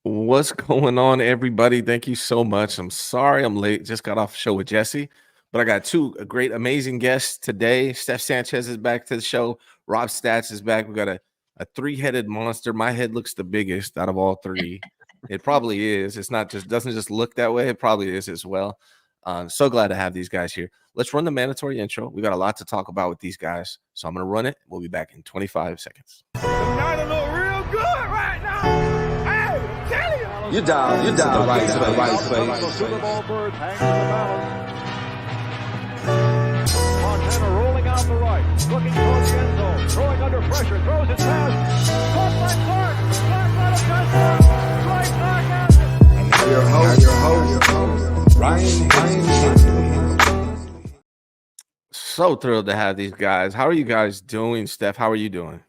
What's going on, everybody? Thank you so much. I'm sorry I'm late. Just got off the show with Jesse, but I got two great, amazing guests today. Steph Sanchez is back to the show. Rob Stats is back. We got a three-headed monster. My head looks the biggest out of all three. It probably is. It's not just doesn't just look that way. It probably is as well. So glad to have these guys here. Let's run the mandatory intro. We got a lot to talk about with these guys, so I'm going to run it. We'll be back in 25 seconds. United look real good right now. Hey, tell you. You down to the right space. Super Bowl bird hangs in the balance. Montana rolling out the right, looking towards the end zone, throwing under pressure, throws his pass. Caught by Clark. Clark got a touchdown. Right back at it. Your host, Ryan Hensley. So thrilled to have these guys. How are you guys doing, Steph? How are you doing?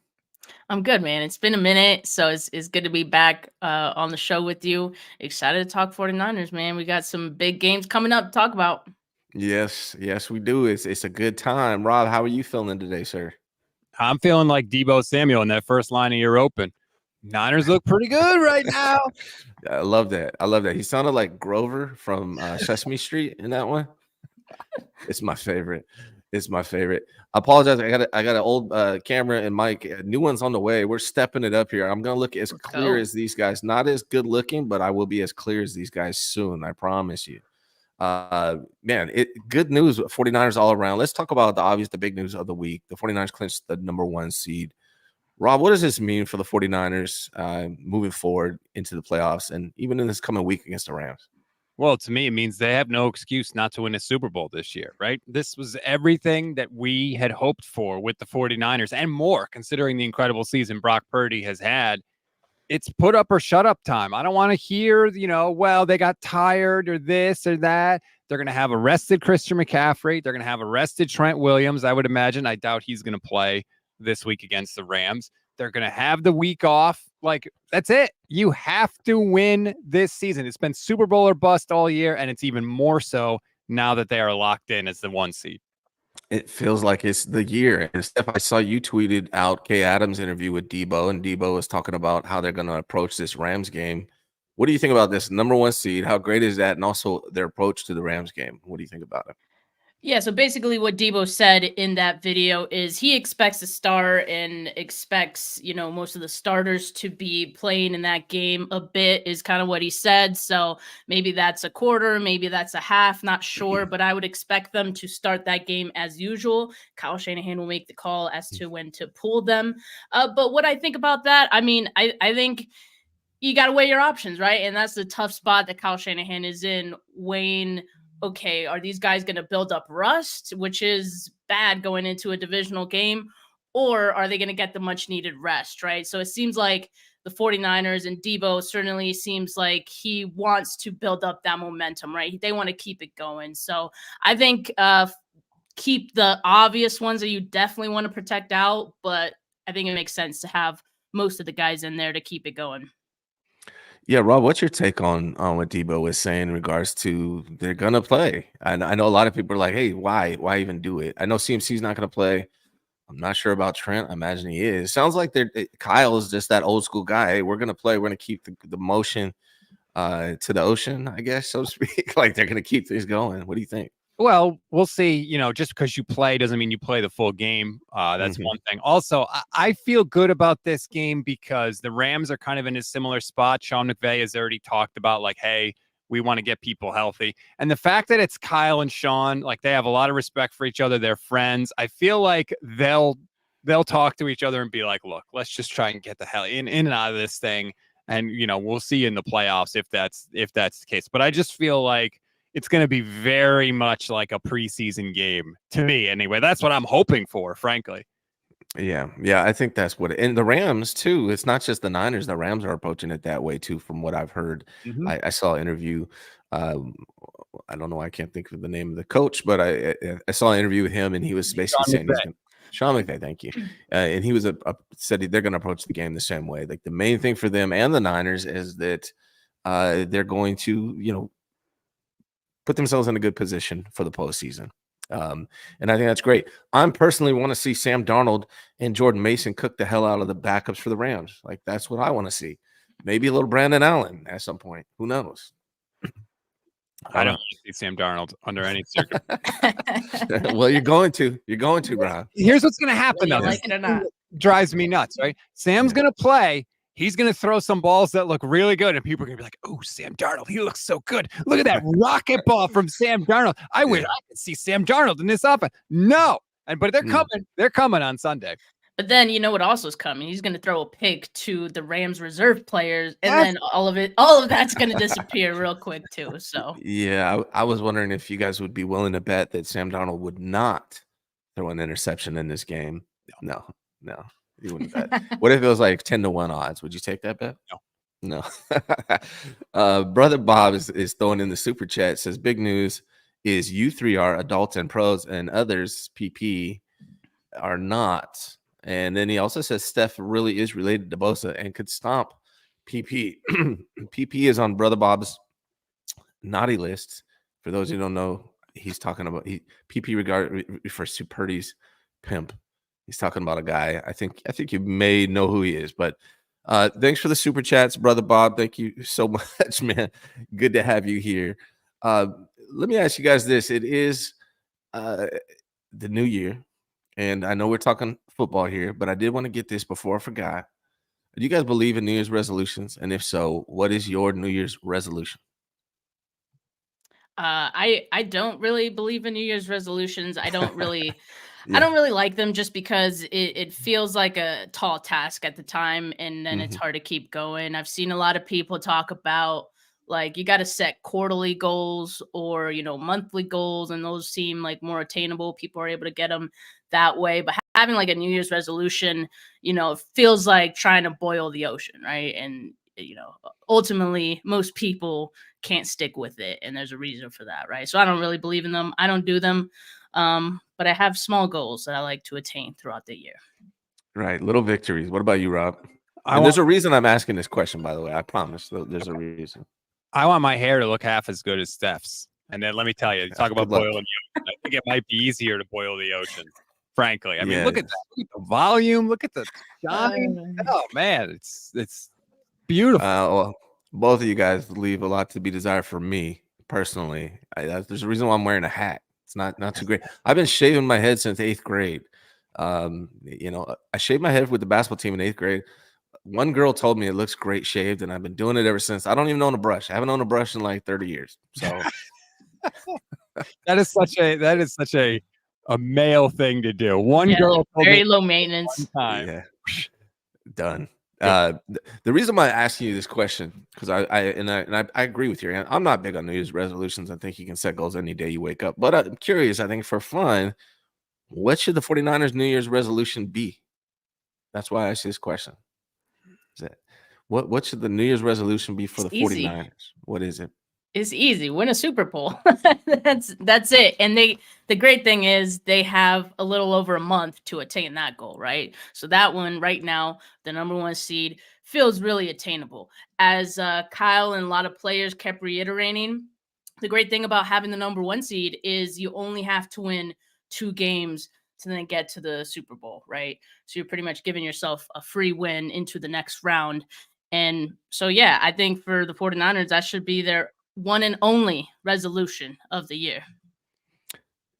I'm good, man. It's been a minute, so it's good to be back on the show with you. Excited to talk 49ers, man. We got some big games coming up to talk about. Yes, we do. It's a good time. Rob, how are you feeling today, sir? I'm feeling like Deebo Samuel in that first line of your open. Niners look pretty good right now. I love that. He sounded like Grover from Sesame Street in that one. It's my favorite. I apologize. I got an old camera and mic. New one's on the way. We're stepping it up here. I'm gonna look as clear as these guys. Not as good looking, but I will be as clear as these guys soon. I promise you. Man, good news. 49ers all around. Let's talk about the big news of the week. The 49ers clinched the number 1 seed. Rob, what does this mean for the 49ers moving forward into the playoffs and even in this coming week against the Rams? Well, to me, it means they have no excuse not to win a Super Bowl this year, right? This was everything that we had hoped for with the 49ers and more, considering the incredible season Brock Purdy has had. It's put up or shut up time. I don't want to hear, well, they got tired or this or that. They're going to have arrested Christian McCaffrey. They're going to have arrested Trent Williams, I would imagine. I doubt he's going to play this week against the Rams. They're going to have the week off. Like, that's it. You have to win this season. It's been Super Bowl or bust all year, and it's even more so now that they are locked in as the 1 seed. It feels like it's the year. And Steph, I saw you tweeted out Kay Adams' interview with Deebo, and Deebo was talking about how they're going to approach this Rams game. What do you think about this number 1 seed? How great is that? And also their approach to the Rams game. What do you think about it? Yeah, so basically what Deebo said in that video is he expects a start and expects, most of the starters to be playing in that game a bit is kind of what he said. So maybe that's a quarter, maybe that's a half, not sure, but I would expect them to start that game as usual. Kyle Shanahan will make the call as to when to pull them. But what I think about that, I think you got to weigh your options, right? And that's the tough spot that Kyle Shanahan is in, weighing, okay, are these guys going to build up rust, which is bad going into a divisional game, or are they going to get the much needed rest, right? So it seems like the 49ers and Deebo certainly seems like he wants to build up that momentum, right? They want to keep it going. So I think keep the obvious ones that you definitely want to protect out, but I think it makes sense to have most of the guys in there to keep it going. Yeah, Rob, what's your take on what Deebo was saying in regards to they're gonna play? And I know a lot of people are like, "Hey, why even do it?" I know CMC's not gonna play. I'm not sure about Trent. I imagine he is. Sounds like Kyle is just that old school guy. Hey, we're gonna play. We're gonna keep the motion to the ocean, I guess, so to speak. Like they're gonna keep things going. What do you think? Well, we'll see. Just because you play doesn't mean you play the full game. That's one thing. Also, I feel good about this game because the Rams are kind of in a similar spot. Sean McVay has already talked about like, hey, we want to get people healthy. And the fact that it's Kyle and Sean, like they have a lot of respect for each other. They're friends. I feel like they'll talk to each other and be like, look, let's just try and get the hell in and out of this thing. And, we'll see in the playoffs if that's the case. But I just feel like it's going to be very much like a preseason game to me anyway. That's what I'm hoping for, frankly. Yeah, I think that's and the Rams too. It's not just the Niners. The Rams are approaching it that way too, from what I've heard. I saw an interview. I don't know. I can't think of the name of the coach, but I saw an interview with him, and he was basically saying Sean McVay, thank you. And he was said they're going to approach the game the same way. Like the main thing for them and the Niners is that they're going to put themselves in a good position for the postseason. And I think that's great. I personally want to see Sam Darnold and Jordan Mason cook the hell out of the backups for the Rams. Like that's what I want to see. maybe a little Brandon Allen at some point. Who knows? I don't want to see Sam Darnold under any circumstances. Well, you're going to. You're going to, Rob. Here's what's going to happen, Whether though. you like it or not. Drives me nuts, right? Sam's going to play. He's going to throw some balls that look really good, and people are going to be like, oh, Sam Darnold, he looks so good. Look at that rocket ball from Sam Darnold. I wish I could see Sam Darnold in this offense. No. But they're coming. They're coming on Sunday. But then you know what also is coming? He's going to throw a pick to the Rams reserve players, and then all of that's going to disappear real quick too. So yeah, I was wondering if you guys would be willing to bet that Sam Darnold would not throw an interception in this game. No, you wouldn't bet. What if it was like 10-1 odds? Would you take that bet? No. Brother Bob is throwing in the super chat. Says big news is you three are adults and pros, and others PP are not. And then he also says Steph really is related to Bosa and could stomp PP. PP is on Brother Bob's naughty list. For those who don't know, he's talking about PP refers to Purdy's pimp. He's talking about a guy. I think you may know who he is. But thanks for the super chats, Brother Bob. Thank you so much, man. Good to have you here. Let me ask you guys this. It is the new year. And I know we're talking football here, but I did want to get this before I forgot. Do you guys believe in New Year's resolutions? And if so, what is your New Year's resolution? I don't really believe in New Year's resolutions. I don't really I don't really like them just because it feels like a tall task at the time, and then it's hard to keep going. I've seen a lot of people talk about like you got to set quarterly goals or monthly goals, and those seem like more attainable. People are able to get them that way, but having like a New Year's resolution, it feels like trying to boil the ocean, right? And ultimately most people can't stick with it, and there's a reason for that, right? So I don't really believe in them. I don't do them, but I have small goals that I like to attain throughout the year. Right, little victories. What about you, Rob? There's a reason I'm asking this question, by the way. I promise there's a reason. I want my hair to look half as good as Steph's. And then let me tell you, talk about boiling the ocean. I think it might be easier to boil the ocean, frankly. I mean, look at that. Look at the volume. Look at the shine. Oh, man. It's beautiful. Well, both of you guys leave a lot to be desired for me, personally. There's a reason why I'm wearing a hat. It's not too great. I've been shaving my head since 8th grade. I shaved my head with the basketball team in 8th grade. One girl told me it looks great shaved, and I've been doing it ever since. I don't even own a brush. I haven't owned a brush in like 30 years. So that is such a male thing to do. One girl told very me low maintenance. Yeah. Done. The reason why I ask you this question, because I agree with you. I'm not big on New Year's resolutions. I think you can set goals any day you wake up. But I'm curious, I think for fun, what should the 49ers New Year's resolution be? That's why I asked you this question. What should the New Year's resolution be for the 49ers? What is it? It's easy. Win a Super Bowl. That's it. And the great thing is they have a little over a month to attain that goal, right? So that one right now, the number 1 seed, feels really attainable. As Kyle and a lot of players kept reiterating, the great thing about having the number 1 seed is you only have to win 2 games to then get to the Super Bowl, right? So you're pretty much giving yourself a free win into the next round. And so, yeah, I think for the 49ers, that should be their one and only resolution of the year.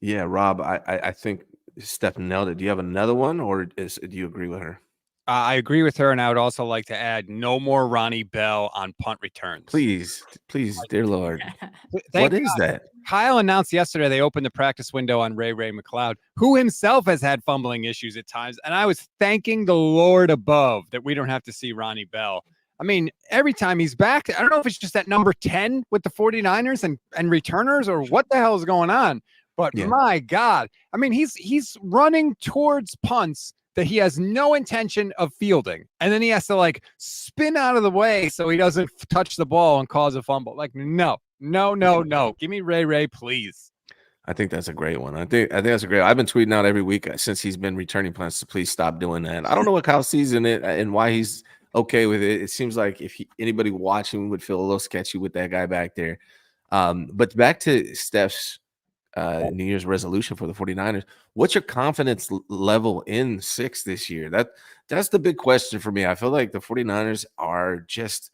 Yeah, Rob, I think Steph nailed it. Do you have another one, or do you agree with her? I agree with her, and I would also like to add no more Ronnie Bell on punt returns. Please, dear Lord. What is that? Kyle announced yesterday they opened the practice window on Ray McLeod, who himself has had fumbling issues at times, and I was thanking the Lord above that we don't have to see Ronnie Bell. I mean, every time he's back, I don't know if it's just at number 10 with the 49ers and returners or what the hell is going on, but my God, I mean, he's running towards punts that he has no intention of fielding. And then he has to like spin out of the way so he doesn't touch the ball and cause a fumble. Like, no. Give me Ray, please. I think that's a great one. I think that's a great one. I've been tweeting out every week since he's been returning punts to please stop doing that. I don't know what Kyle sees in it and why he's okay with it. It seems like if anybody watching would feel a little sketchy with that guy back there. But back to Steph's New Year's resolution for the 49ers. What's your confidence level in 6 this year? That's the big question for me. I feel like the 49ers are just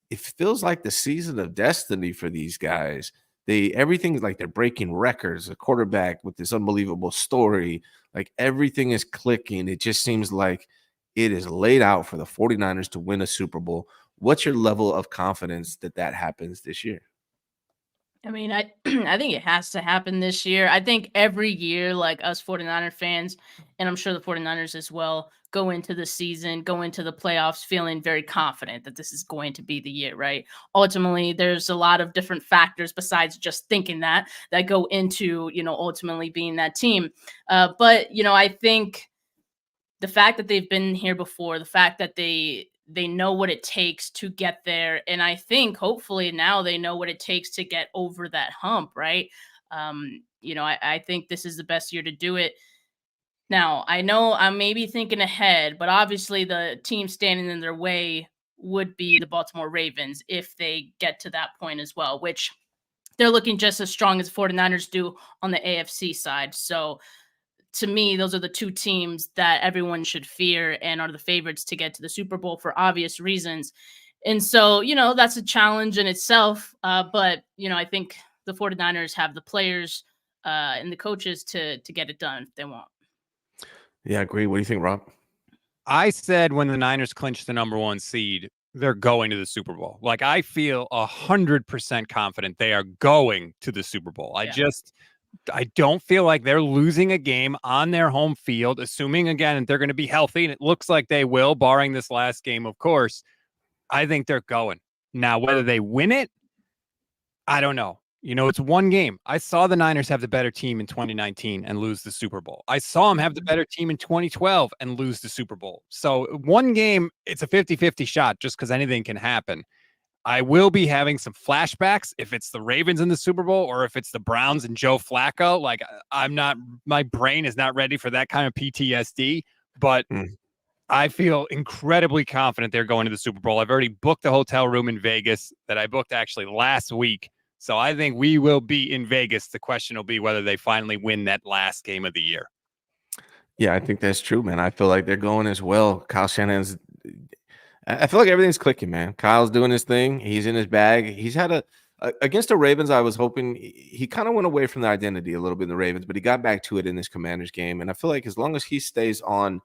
it feels like the season of destiny for these guys. Everything's like they're breaking records. A quarterback with this unbelievable story, like everything is clicking. It just seems like it is laid out for the 49ers to win a Super Bowl. What's your level of confidence that that happens this year? I mean, I I think it has to happen this year. I think every year, like us 49er fans, and I'm sure the 49ers as well, go into the season, go into the playoffs feeling very confident that this is going to be the year, right? Ultimately, there's a lot of different factors besides just thinking that go into, ultimately being that team. But, I think the fact that they've been here before, the fact that they know what it takes to get there, and I think hopefully now they know what it takes to get over that hump, right? I think this is the best year to do it. Now, I know I'm maybe thinking ahead, but obviously the team standing in their way would be the Baltimore Ravens if they get to that point as well, which they're looking just as strong as 49ers do on the AFC side. So to me, those are the two teams that everyone should fear and are the favorites to get to the Super Bowl for obvious reasons. And so, that's a challenge in itself. But, I think the 49ers have the players and the coaches to get it done if they want. Yeah, I agree. What do you think, Rob? I said when the Niners clinch the number 1 seed, they're going to the Super Bowl. Like, I feel 100% confident they are going to the Super Bowl. Yeah. I don't feel like they're losing a game on their home field, assuming again that they're going to be healthy, and it looks like they will, barring this last game, of course. I think they're going. Now, whether they win it, I don't know. It's one game. I saw the Niners have the better team in 2019 and lose the Super Bowl. I saw them have the better team in 2012 and lose the Super Bowl. So one game, it's a 50-50 shot just because anything can happen. I will be having some flashbacks if it's the Ravens in the Super Bowl or if it's the Browns and Joe Flacco. Like, my brain is not ready for that kind of PTSD, but I feel incredibly confident they're going to the Super Bowl. I've already booked the hotel room in Vegas that I booked actually last week. So I think we will be in Vegas. The question will be whether they finally win that last game of the year. Yeah, I think that's true, man. I feel like they're going as well. Kyle Shanahan's I feel like everything's clicking, man. Kyle's doing his thing. He's in his bag. He's had against the Ravens. I was hoping he kind of went away from the identity a little bit in the Ravens, but he got back to it in this Commanders game. And I feel like as long as he stays on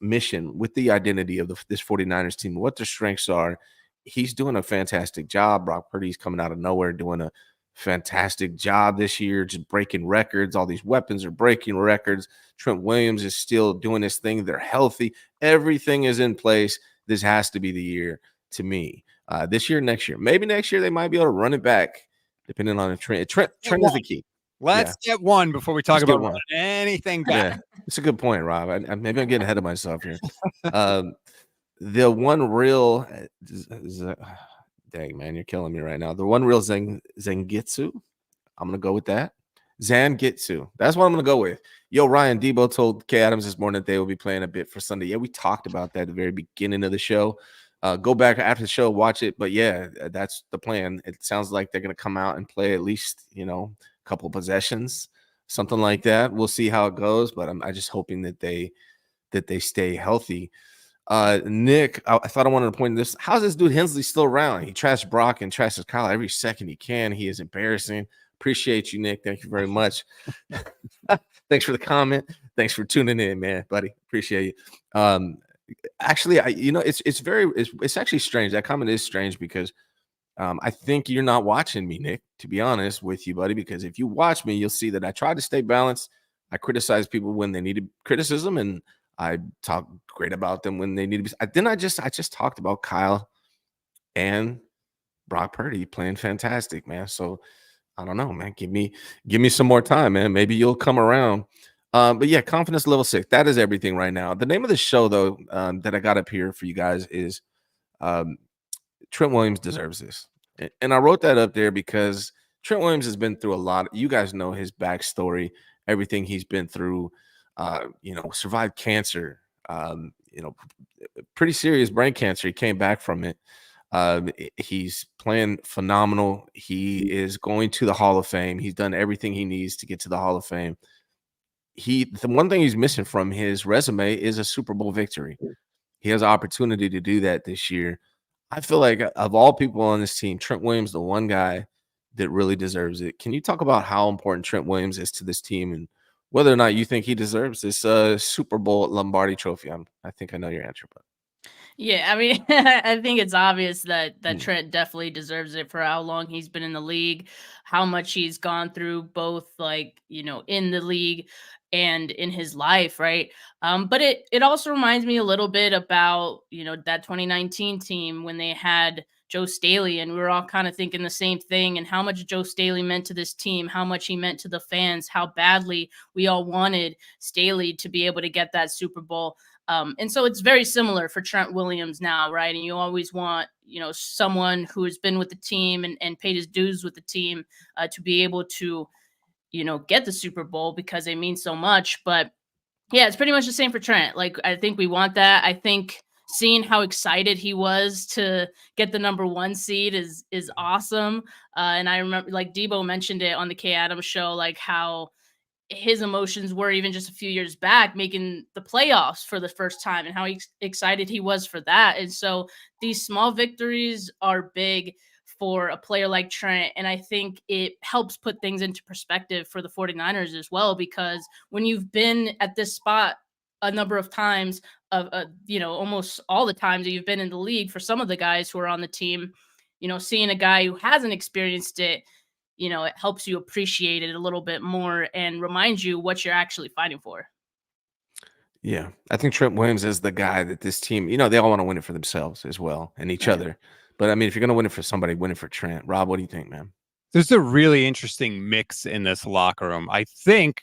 mission with the identity of this 49ers team, what their strengths are, he's doing a fantastic job. Brock Purdy's coming out of nowhere doing a fantastic job this year, just breaking records. All these weapons are breaking records. Trent Williams is still doing his thing. They're healthy. Everything is in place. This has to be the year to me. This year, next year. Maybe next year they might be able to run it back, depending on the trend. Trent is the key. Let's get one before we talk about running anything back. Yeah, it's a good point, Rob. Maybe I'm getting ahead of myself here. The one real dang, man, you're killing me right now. The one real Zangitsu. I'm gonna go with that. Zangitsu. That's what I'm gonna go with. Yo, Ryan Debo told K Adams this morning that they will be playing a bit for Sunday. Yeah, we talked about that at the very beginning of the show. Go back after the show, watch it. But yeah, that's the plan. It sounds like they're gonna come out and play at least, a couple possessions, something like that. We'll see how it goes. But I'm just hoping that they stay healthy. Nick, I thought I wanted to point this. How's this dude Hensley still around? He trashed Brock and trashes Kyle every second he can. He is embarrassing. Appreciate you, Nick. Thank you very much. Thanks for the comment. Thanks for tuning in, man, buddy. Appreciate you. Actually, it's actually strange. That comment is strange because I think you're not watching me, Nick, to be honest with you, buddy, because if you watch me, you'll see that I try to stay balanced. I criticize people when they needed criticism, and I talk great about them when they need to be. Then I just talked about Kyle and Brock Purdy playing fantastic, man. So I don't know, man. Give me some more time, man. Maybe you'll come around. But yeah, confidence level 6. That is everything right now. The name of the show, though, that I got up here for you guys is Trent Williams Deserves This. And I wrote that up there because Trent Williams has been through a lot. You guys know his backstory, everything he's been through. Survived cancer, pretty serious brain cancer. He came back from it. He's playing phenomenal. He is going to the Hall of Fame. He's done everything he needs to get to the Hall of Fame. The one thing he's missing from his resume is a Super Bowl victory. He has an opportunity to do that this year. I feel like of all people on this team, Trent Williams, the one guy that really deserves it. Can you talk about how important Trent Williams is to this team and whether or not you think he deserves this Super Bowl Lombardi trophy? I think I know your answer, but Yeah, I mean, I think it's obvious that Mm. Trent definitely deserves it for how long he's been in the league, how much he's gone through, both like in the league and in his life, right? But it also reminds me a little bit about that 2019 team when they had Joe Staley, and we were all kind of thinking the same thing, and how much Joe Staley meant to this team, how much he meant to the fans, how badly we all wanted Staley to be able to get that Super Bowl. And so it's very similar for Trent Williams now, right? And you always want, someone who has been with the team and paid his dues with the team to be able to, get the Super Bowl because they mean so much. But yeah, it's pretty much the same for Trent. Like, I think we want that. I think seeing how excited he was to get the #1 seed is awesome. And I remember, like Debo mentioned it on the Kay Adams show, like how his emotions were even just a few years back making the playoffs for the first time and how excited he was for that. And so these small victories are big for a player like Trent. And I think it helps put things into perspective for the 49ers as well, because when you've been at this spot a number of times of, almost all the times that you've been in the league, for some of the guys who are on the team, seeing a guy who hasn't experienced it, it helps you appreciate it a little bit more and reminds you what you're actually fighting for. yeah, I think Trent Williams is the guy that this team, they all want to win it for themselves as well and each Right. other. But I mean, if you're going to win it for somebody, win it for Trent. Rob, what do you think, man? There's a really interesting mix in this locker room. I think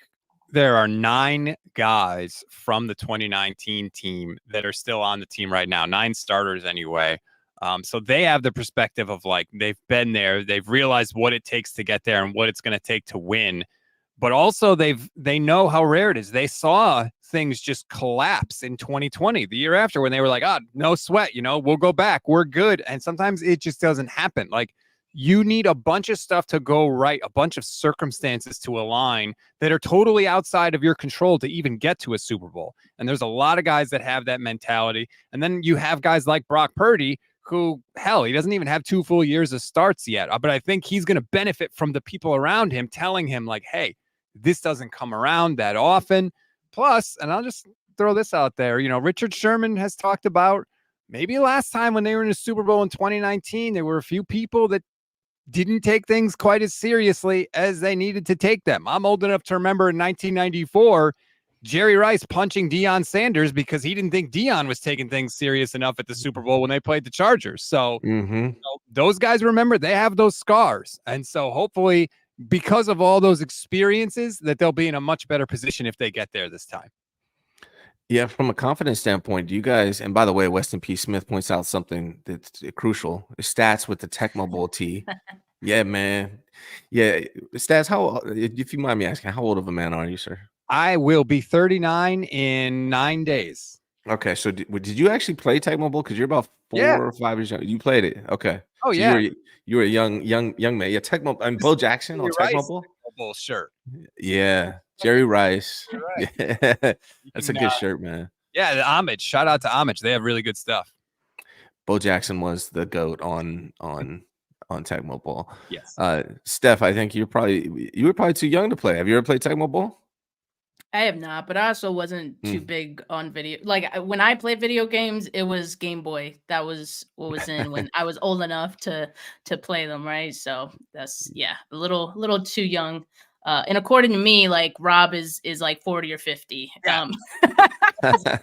there are 9 guys from the 2019 team that are still on the team right now, 9 starters anyway. So they have the perspective of like they've been there, they've realized what it takes to get there and what it's going to take to win. But also they know how rare it is. They saw things just collapse in 2020, the year after, when they were like, no sweat, we'll go back, we're good. And sometimes it just doesn't happen. Like, you need a bunch of stuff to go right, a bunch of circumstances to align that are totally outside of your control to even get to a Super Bowl. And there's a lot of guys that have that mentality. And then you have guys like Brock Purdy, who, hell, he doesn't even have 2 full years of starts yet. But I think he's going to benefit from the people around him telling him, like, hey, this doesn't come around that often. Plus, and I'll just throw this out there, Richard Sherman has talked about maybe last time when they were in a Super Bowl in 2019, there were a few people that didn't take things quite as seriously as they needed to take them. I'm old enough to remember in 1994, Jerry Rice punching Deion Sanders because he didn't think Deion was taking things serious enough at the Super Bowl when they played the Chargers. So those guys, remember, they have those scars. And so hopefully, because of all those experiences, that they'll be in a much better position if they get there this time. Yeah, from a confidence standpoint, do you guys, and by the way, Weston P. Smith points out something that's crucial, the stats with the Tecmo Bowl tee. Yeah, man. Yeah, stats, if you mind me asking, how old of a man are you, sir? I will be 39 in 9 days. Okay, so did you actually play Tecmo Bowl? Because you're about 4 or 5 years young. You played it. Okay. Oh, so yeah. You were a young man. Yeah, Tecmo, and Bo Jackson on Tecmo Bowl? Bowl shirt. Yeah, Jerry Rice. Right. Yeah, that's a good shirt, man. Yeah, the homage. Shout out to homage. They have really good stuff. Bo Jackson was the GOAT on Tecmo Bowl. Yes. Steph, I think you were probably too young to play. Have you ever played Tecmo Bowl? I have not, but I also wasn't too big on video. Like, when I played video games, it was Game Boy. That was what was in when I was old enough to play them, right? So that's a little too young. And according to me, like, Rob is like 40 or 50. Yeah.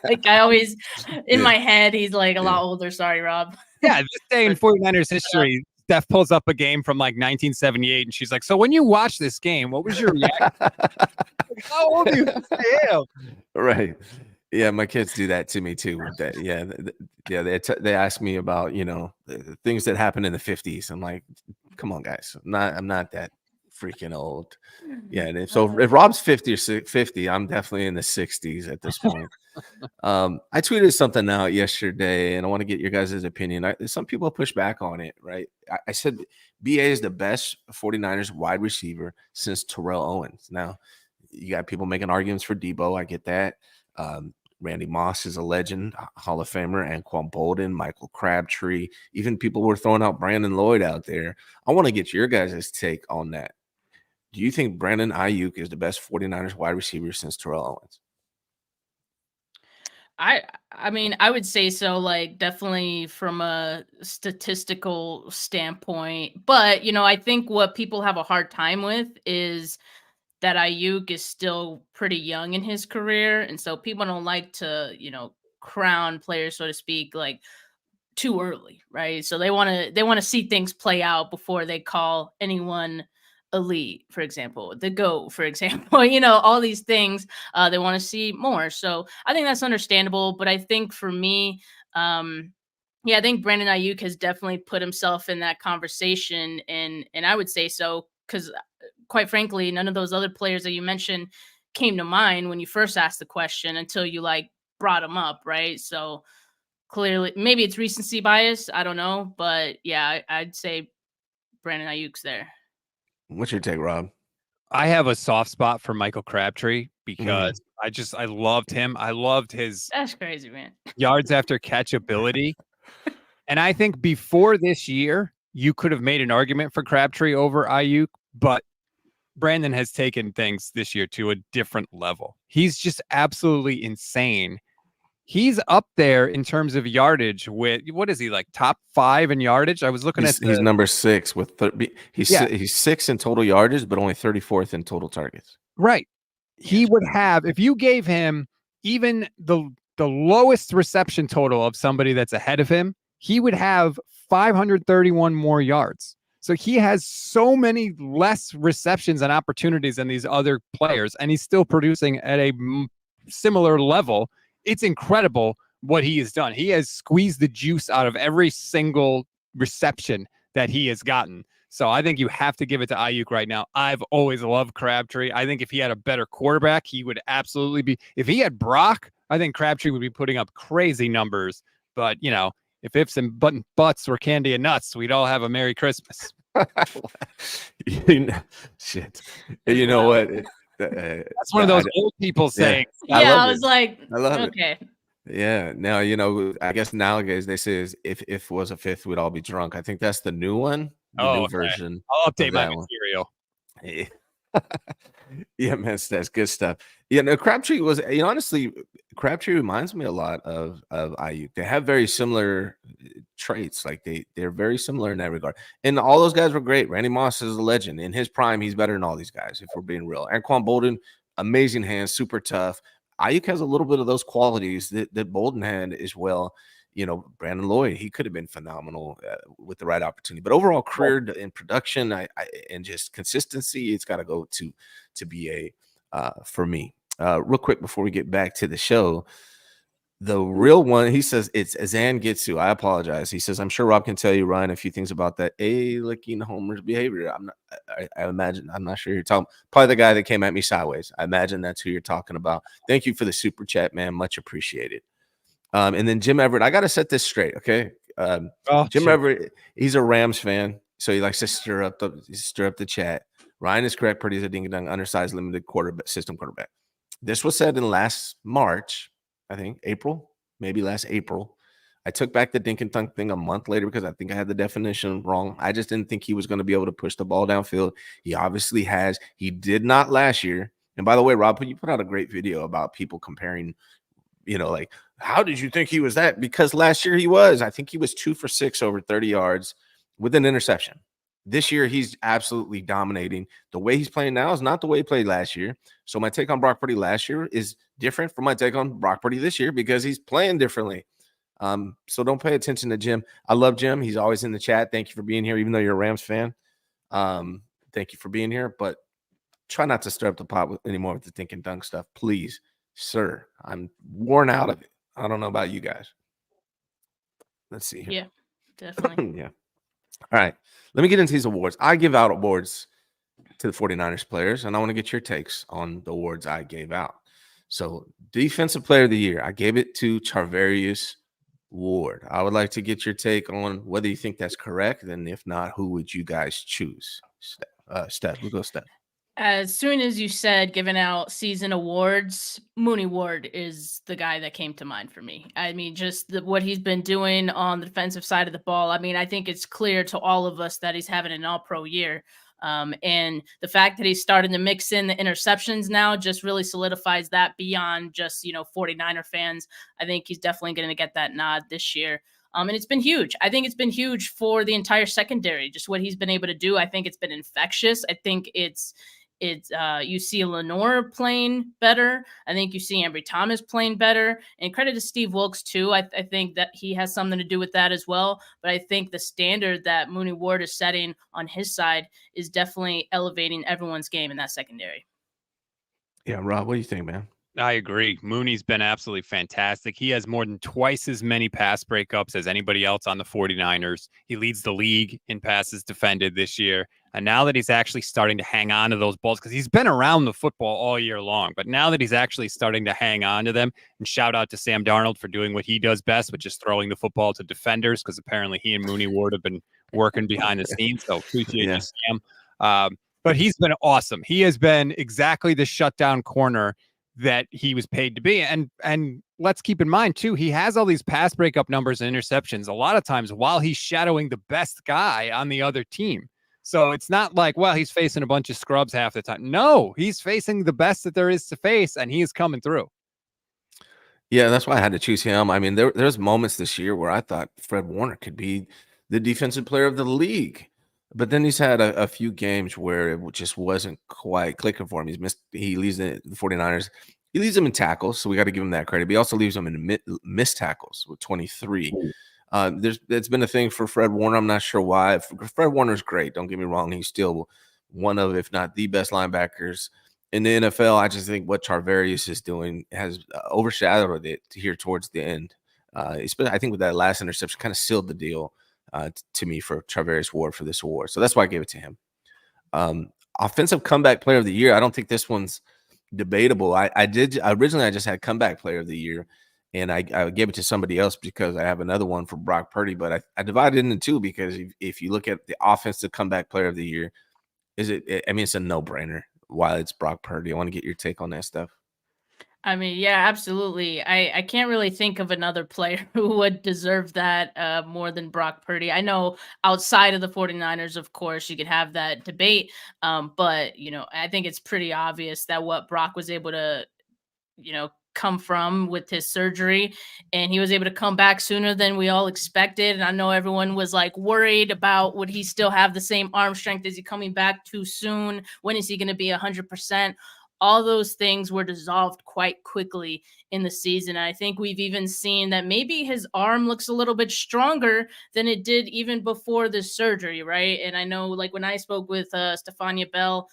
Like, I always in my head, he's like a lot older. Sorry, Rob. Yeah, this day in 49ers history, Steph pulls up a game from like 1978, and she's like, "So when you watched this game, what was your reaction?" Like, how old are you? Damn. Right. Yeah, my kids do that to me too. With that, they ask me about things that happened in the 50s. I'm like, come on, guys, I'm not that freaking old. Yeah, and so if Rob's 50 or 50, I'm definitely in the 60s at this point. I tweeted something out yesterday, and I want to get your guys' opinion. Some people push back on it, right? I said BA is the best 49ers wide receiver since Terrell Owens. Now, you got people making arguments for Debo. I get that. Randy Moss is a legend, Hall of Famer, Anquan Bolden, Michael Crabtree. Even people were throwing out Brandon Lloyd out there. I want to get your guys' take on that. Do you think Brandon Ayuk is the best 49ers wide receiver since Terrell Owens? I mean, I would say so, like, definitely from a statistical standpoint. But, I think what people have a hard time with is that Ayuk is still pretty young in his career. And so people don't like to, crown players, so to speak, like too early, right? So they want to see things play out before they call anyone elite, for example, the GOAT, for example, all these things they want to see more. So I think that's understandable. But I think for me, yeah, I think Brandon Ayuk has definitely put himself in that conversation, and I would say so because, quite frankly, none of those other players that you mentioned came to mind when you first asked the question until you like brought them up, right? So clearly, maybe it's recency bias. I don't know, but yeah, I'd say Brandon Ayuk's there. What's your take, Rob? I have a soft spot for Michael Crabtree because I loved him. I loved his That's crazy, man. yards after catch ability. And I think before this year, you could have made an argument for Crabtree over Ayuk, but Brandon has taken things this year to a different level. He's just absolutely insane. He's up there in terms of yardage with, what is he, like top 5 in yardage? I was looking He's number 6 with he's 6 in total yardage, but only 34th in total targets. Right. He would have, if you gave him even the lowest reception total of somebody that's ahead of him, he would have 531 more yards. So he has so many less receptions and opportunities than these other players, and he's still producing at a similar level. It's incredible what he has done. He has squeezed the juice out of every single reception that he has gotten. So I think you have to give it to Ayuk right now. I've always loved Crabtree. I think if he had a better quarterback, he would absolutely be. If he had Brock, I think Crabtree would be putting up crazy numbers. But, if ifs and buts were candy and nuts, we'd all have a Merry Christmas. Shit. You know what? That's one of those old people saying. Yeah, I was like, I love okay. it. Yeah. Now, I guess nowadays they say if was a fifth, we'd all be drunk. I think that's the new one, the new version. I'll update my material. Yeah. Yeah, man, that's good stuff. Yeah, no, Crabtree was, honestly, Crabtree reminds me a lot of Ayuk. They have very similar traits. Like they're very similar in that regard. And all those guys were great. Randy Moss is a legend. In his prime, he's better than all these guys, if we're being real. Anquan Bolden, amazing hands, super tough. Ayuk has a little bit of those qualities that Bolden had as well. Brandon Lloyd, he could have been phenomenal with the right opportunity. But overall career in production and just consistency, it's got to go to BA for me. Real quick before we get back to the show, the real one, he says it's Azan Gitsu. I apologize. He says, I'm sure Rob can tell you, Ryan, a few things about that licking Homer's behavior. I imagine, I'm not sure you're talking, probably the guy that came at me sideways. I imagine that's who you're talking about. Thank you for the super chat, man. Much appreciated. And then Jim Everett, I got to set this straight, okay? Jim Everett, he's a Rams fan, so he likes to stir up the chat. Ryan is correct. Purdy's a ding-dong, undersized, limited system quarterback. This was said in last March, I think, April, maybe last April. I took back the dink and dunk thing a month later because I think I had the definition wrong. I just didn't think he was going to be able to push the ball downfield. He obviously has. He did not last year. And by the way, Rob, you put out a great video about people comparing, like, how did you think he was that? Because last year he was. I think he was 2 for 6 over 30 yards with an interception. This year, he's absolutely dominating. The way he's playing now is not the way he played last year. So my take on Brock Purdy last year is different from my take on Brock Purdy this year because he's playing differently. So don't pay attention to Jim. I love Jim. He's always in the chat. Thank you for being here, even though you're a Rams fan. Thank you for being here. But try not to stir up the pot anymore with the think and dunk stuff, please, sir. I'm worn out of it. I don't know about you guys. Let's see here. Yeah, definitely. Yeah. All right. Let me get into these awards. I give out awards to the 49ers players, and I want to get your takes on the awards I gave out. So, Defensive Player of the Year, I gave it to Charvarius Ward. I would like to get your take on whether you think that's correct, and if not, who would you guys choose? Steph, we'll go Steph. As soon as you said giving out season awards, Mooney Ward is the guy that came to mind for me. I mean, just what he's been doing on the defensive side of the ball. I mean, I think it's clear to all of us that he's having an all-pro year. And the fact that he's starting to mix in the interceptions now just really solidifies that beyond just, 49er fans. I think he's definitely going to get that nod this year. And it's been huge. I think it's been huge for the entire secondary, just what he's been able to do. I think it's been infectious. I think it's you see Lenore playing better. I think you see Ambry Thomas playing better. And credit to Steve Wilkes too. I think that he has something to do with that as well. But I think the standard that Mooney Ward is setting on his side is definitely elevating everyone's game in that secondary. Yeah, Rob, what do you think, man? I agree. Mooney's been absolutely fantastic. He has more than twice as many pass breakups as anybody else on the 49ers. He leads the league in passes defended this year. And now that he's actually starting to hang on to those balls, because he's been around the football all year long, but now that he's actually starting to hang on to them, and shout out to Sam Darnold for doing what he does best, which is throwing the football to defenders, because apparently he and Mooney Ward have been working behind the scenes. So appreciate you, Sam. But he's been awesome. He has been exactly the shutdown corner that he was paid to be. And let's keep in mind too, he has all these pass breakup numbers and interceptions a lot of times while he's shadowing the best guy on the other team. So it's not like, well, he's facing a bunch of scrubs half the time. No, he's facing the best that there is to face, and he is coming through. Yeah, that's why I had to choose him. I mean, there's moments this year where I thought Fred Warner could be the defensive player of the league. But then he's had a few games where it just wasn't quite clicking for him. He leaves the 49ers. He leaves them in tackles, so we got to give him that credit. But he also leaves them in missed tackles with 23. It's been a thing for Fred Warner. I'm not sure why. Fred Warner's great. Don't get me wrong. He's still one of, if not the best linebackers in the NFL. I just think what Charvarius is doing has overshadowed it here towards the end. Especially, I think with that last interception, kind of sealed the deal to me for Charvarius Ward for this award. So that's why I gave it to him. Offensive comeback player of the year. I don't think this one's debatable. I originally I just had comeback player of the year, and I gave it to somebody else because I have another one for Brock Purdy. But I divided it into two because if you look at the offensive comeback player of the year, it's a no-brainer. While it's Brock Purdy, I want to get your take on that stuff. I mean, yeah, absolutely. I can't really think of another player who would deserve that more than Brock Purdy. I know outside of the 49ers, of course, you could have that debate. But, I think it's pretty obvious that what Brock was able to, come from with his surgery, and he was able to come back sooner than we all expected. And I know everyone was like worried about, would he still have the same arm strength? Is he coming back too soon? When is he going to be 100%? All those things were dissolved quite quickly in the season. I think we've even seen that maybe his arm looks a little bit stronger than it did even before the surgery, right? And I know, like, when I spoke with Stefania Bell,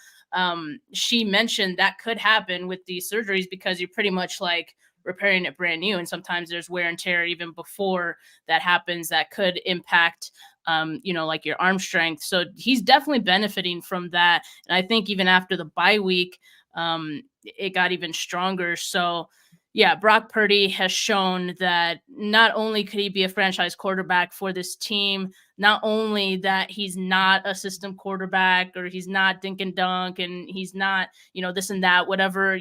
she mentioned that could happen with these surgeries because you're pretty much like repairing it brand new. And sometimes there's wear and tear even before that happens that could impact like your arm strength. So he's definitely benefiting from that. And I think even after the bye week, it got even stronger. So yeah, Brock Purdy has shown that not only could he be a franchise quarterback for this team, not only that he's not a system quarterback, or he's not dink and dunk, and he's not, this and that, whatever,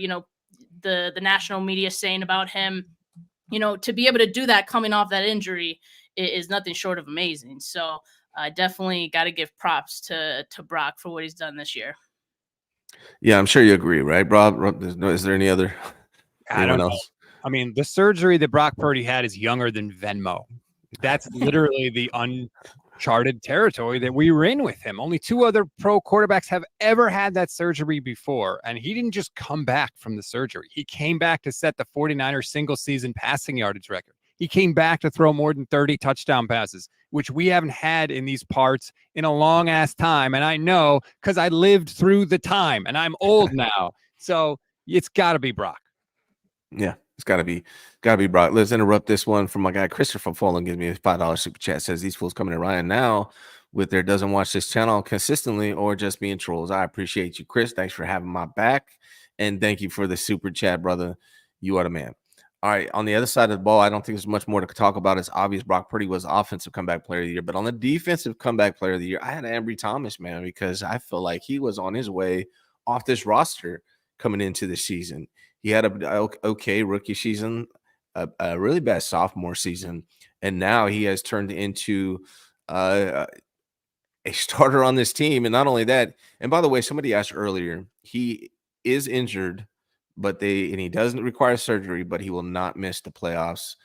the national media is saying about him, to be able to do that coming off that injury is nothing short of amazing. So definitely got to give props to Brock for what he's done this year. Yeah, I'm sure you agree, right, Rob? Is there any other? I don't know. I mean, the surgery that Brock Purdy had is younger than Venmo. That's literally the uncharted territory that we were in with him. Only two other pro quarterbacks have ever had that surgery before. And he didn't just come back from the surgery. He came back to set the 49ers single season passing yardage record. He came back to throw more than 30 touchdown passes, which we haven't had in these parts in a long ass time. And I know because I lived through the time and I'm old now. So it's got to be Brock. Yeah, it's got to be Brock. Let's interrupt this one from my guy Christopher Follen. Gives me a $5 super chat. Says these fools coming to Ryan now with their doesn't watch this channel consistently or just being trolls. I appreciate you, Chris. Thanks for having my back. And thank you for the super chat, brother. You are the man. All right, on the other side of the ball, I don't think there's much more to talk about. It's obvious Brock Purdy was offensive comeback player of the year. But on the defensive comeback player of the year, I had Ambry Thomas, man, because I feel like he was on his way off this roster coming into the season. He had a okay rookie season, a really bad sophomore season, and now he has turned into a starter on this team. And not only that, and by the way, somebody asked earlier, he is injured, but he doesn't require surgery, but he will not miss the playoffs.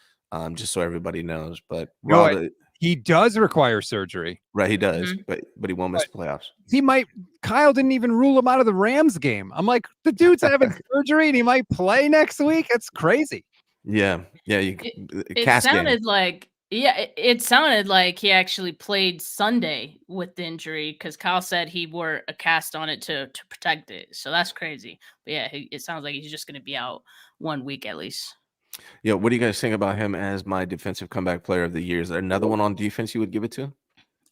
Just so everybody knows. But No, Rob, he does require surgery. right, he does, Mhm. but he won't miss the playoffs. He might. Kyle didn't even rule him out of the Rams game. I'm like, the dude's having surgery and he might play next week. That's crazy. Yeah, yeah. It Cast game. sounded like it sounded like he actually played Sunday with the injury because Kyle said he wore a cast on it to protect it. So that's crazy. But yeah, it sounds like he's just going to be out 1 week at least. Yeah, what do you guys think about him as my defensive comeback player of the year? Is there another one on defense you would give it to?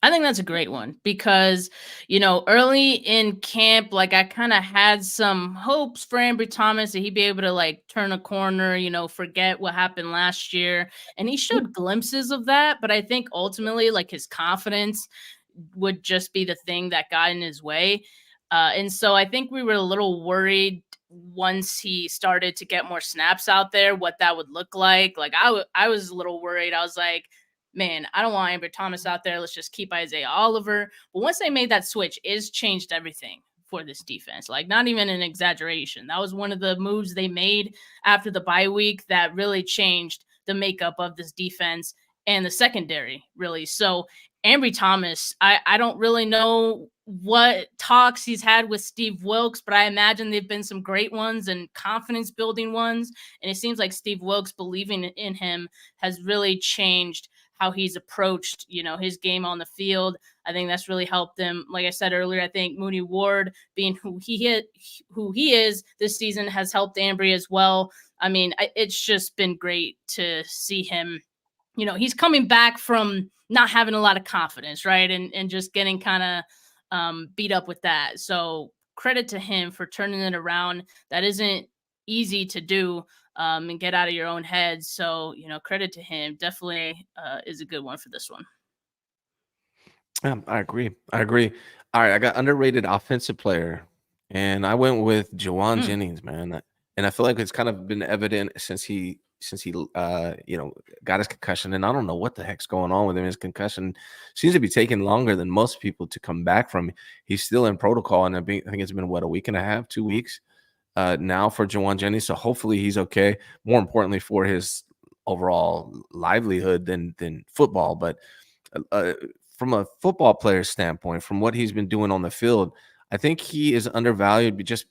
I think that's a great one because, early in camp, like I kind of had some hopes for Ambry Thomas that he'd be able to like turn a corner, forget what happened last year. And he showed glimpses of that. But I think ultimately, like his confidence would just be the thing that got in his way. And so I think we were a little worried once he started to get more snaps out there, what that would look like. Like I was a little worried. I was like, man, I don't want Ambry Thomas out there. Let's just keep Isaiah Oliver. But once they made that switch, it's changed everything for this defense. Like, not even an exaggeration. That was one of the moves they made after the bye week that really changed the makeup of this defense and the secondary, really. So Ambry Thomas, I don't really know what talks he's had with Steve Wilks, but I imagine they've been some great ones and confidence building ones. And it seems like Steve Wilks believing in him has really changed how he's approached, his game on the field. I think that's really helped him. Like I said earlier, I think Mooney Ward being who he is this season has helped Ambry as well. I mean, it's just been great to see him. He's coming back from not having a lot of confidence, right? And just getting kind of beat up with that. So credit to him for turning it around. That isn't easy to do. And get out of your own head. So, credit to him. Definitely is a good one for this one. I agree. All right, I got underrated offensive player, and I went with Juwan Jennings, man. And I feel like it's kind of been evident since he got his concussion, and I don't know what the heck's going on with him. His concussion seems to be taking longer than most people to come back from. He's still in protocol, and I think it's been a week and a half, 2 weeks. Now for Juwan Jennings, so hopefully he's okay. More importantly, for his overall livelihood than football. But from a football player standpoint, from what he's been doing on the field, I think he is undervalued just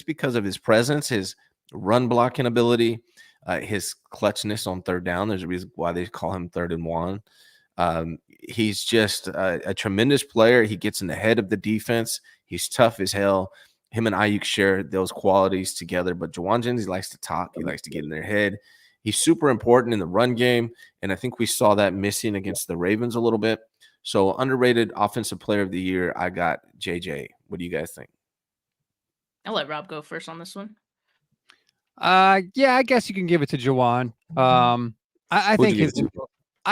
because of his presence, his run blocking ability, his clutchness on third down. There's a reason why they call him 3rd and 1. He's just a tremendous player. He gets in the head of the defense. He's tough as hell. Him and Ayuk share those qualities together, but Juwan Jennings likes to talk. He likes to get in their head. He's super important in the run game, and I think we saw that missing against the Ravens a little bit. So underrated offensive player of the year, I got JJ. What do you guys think? I'll let Rob go first on this one. Yeah, I guess you can give it to Juwan. I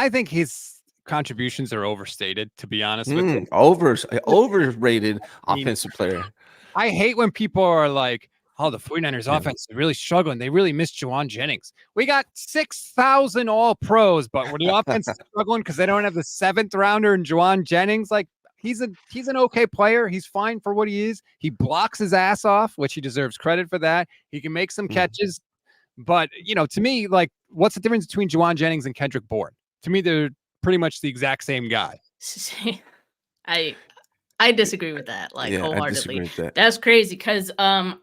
think his contributions are overstated, to be honest with you. Overrated offensive player. I hate when people are like, oh, the 49ers offense is really struggling. They really missed Juwan Jennings. We got 6,000 all pros, but when the offense is struggling because they don't have the 7th rounder in Juwan Jennings, like he's an okay player. He's fine for what he is. He blocks his ass off, which he deserves credit for that. He can make some catches. But, to me, like, what's the difference between Juwan Jennings and Kendrick Bourne? To me, they're pretty much the exact same guy. I disagree with that, wholeheartedly. I disagree with that. That's crazy because so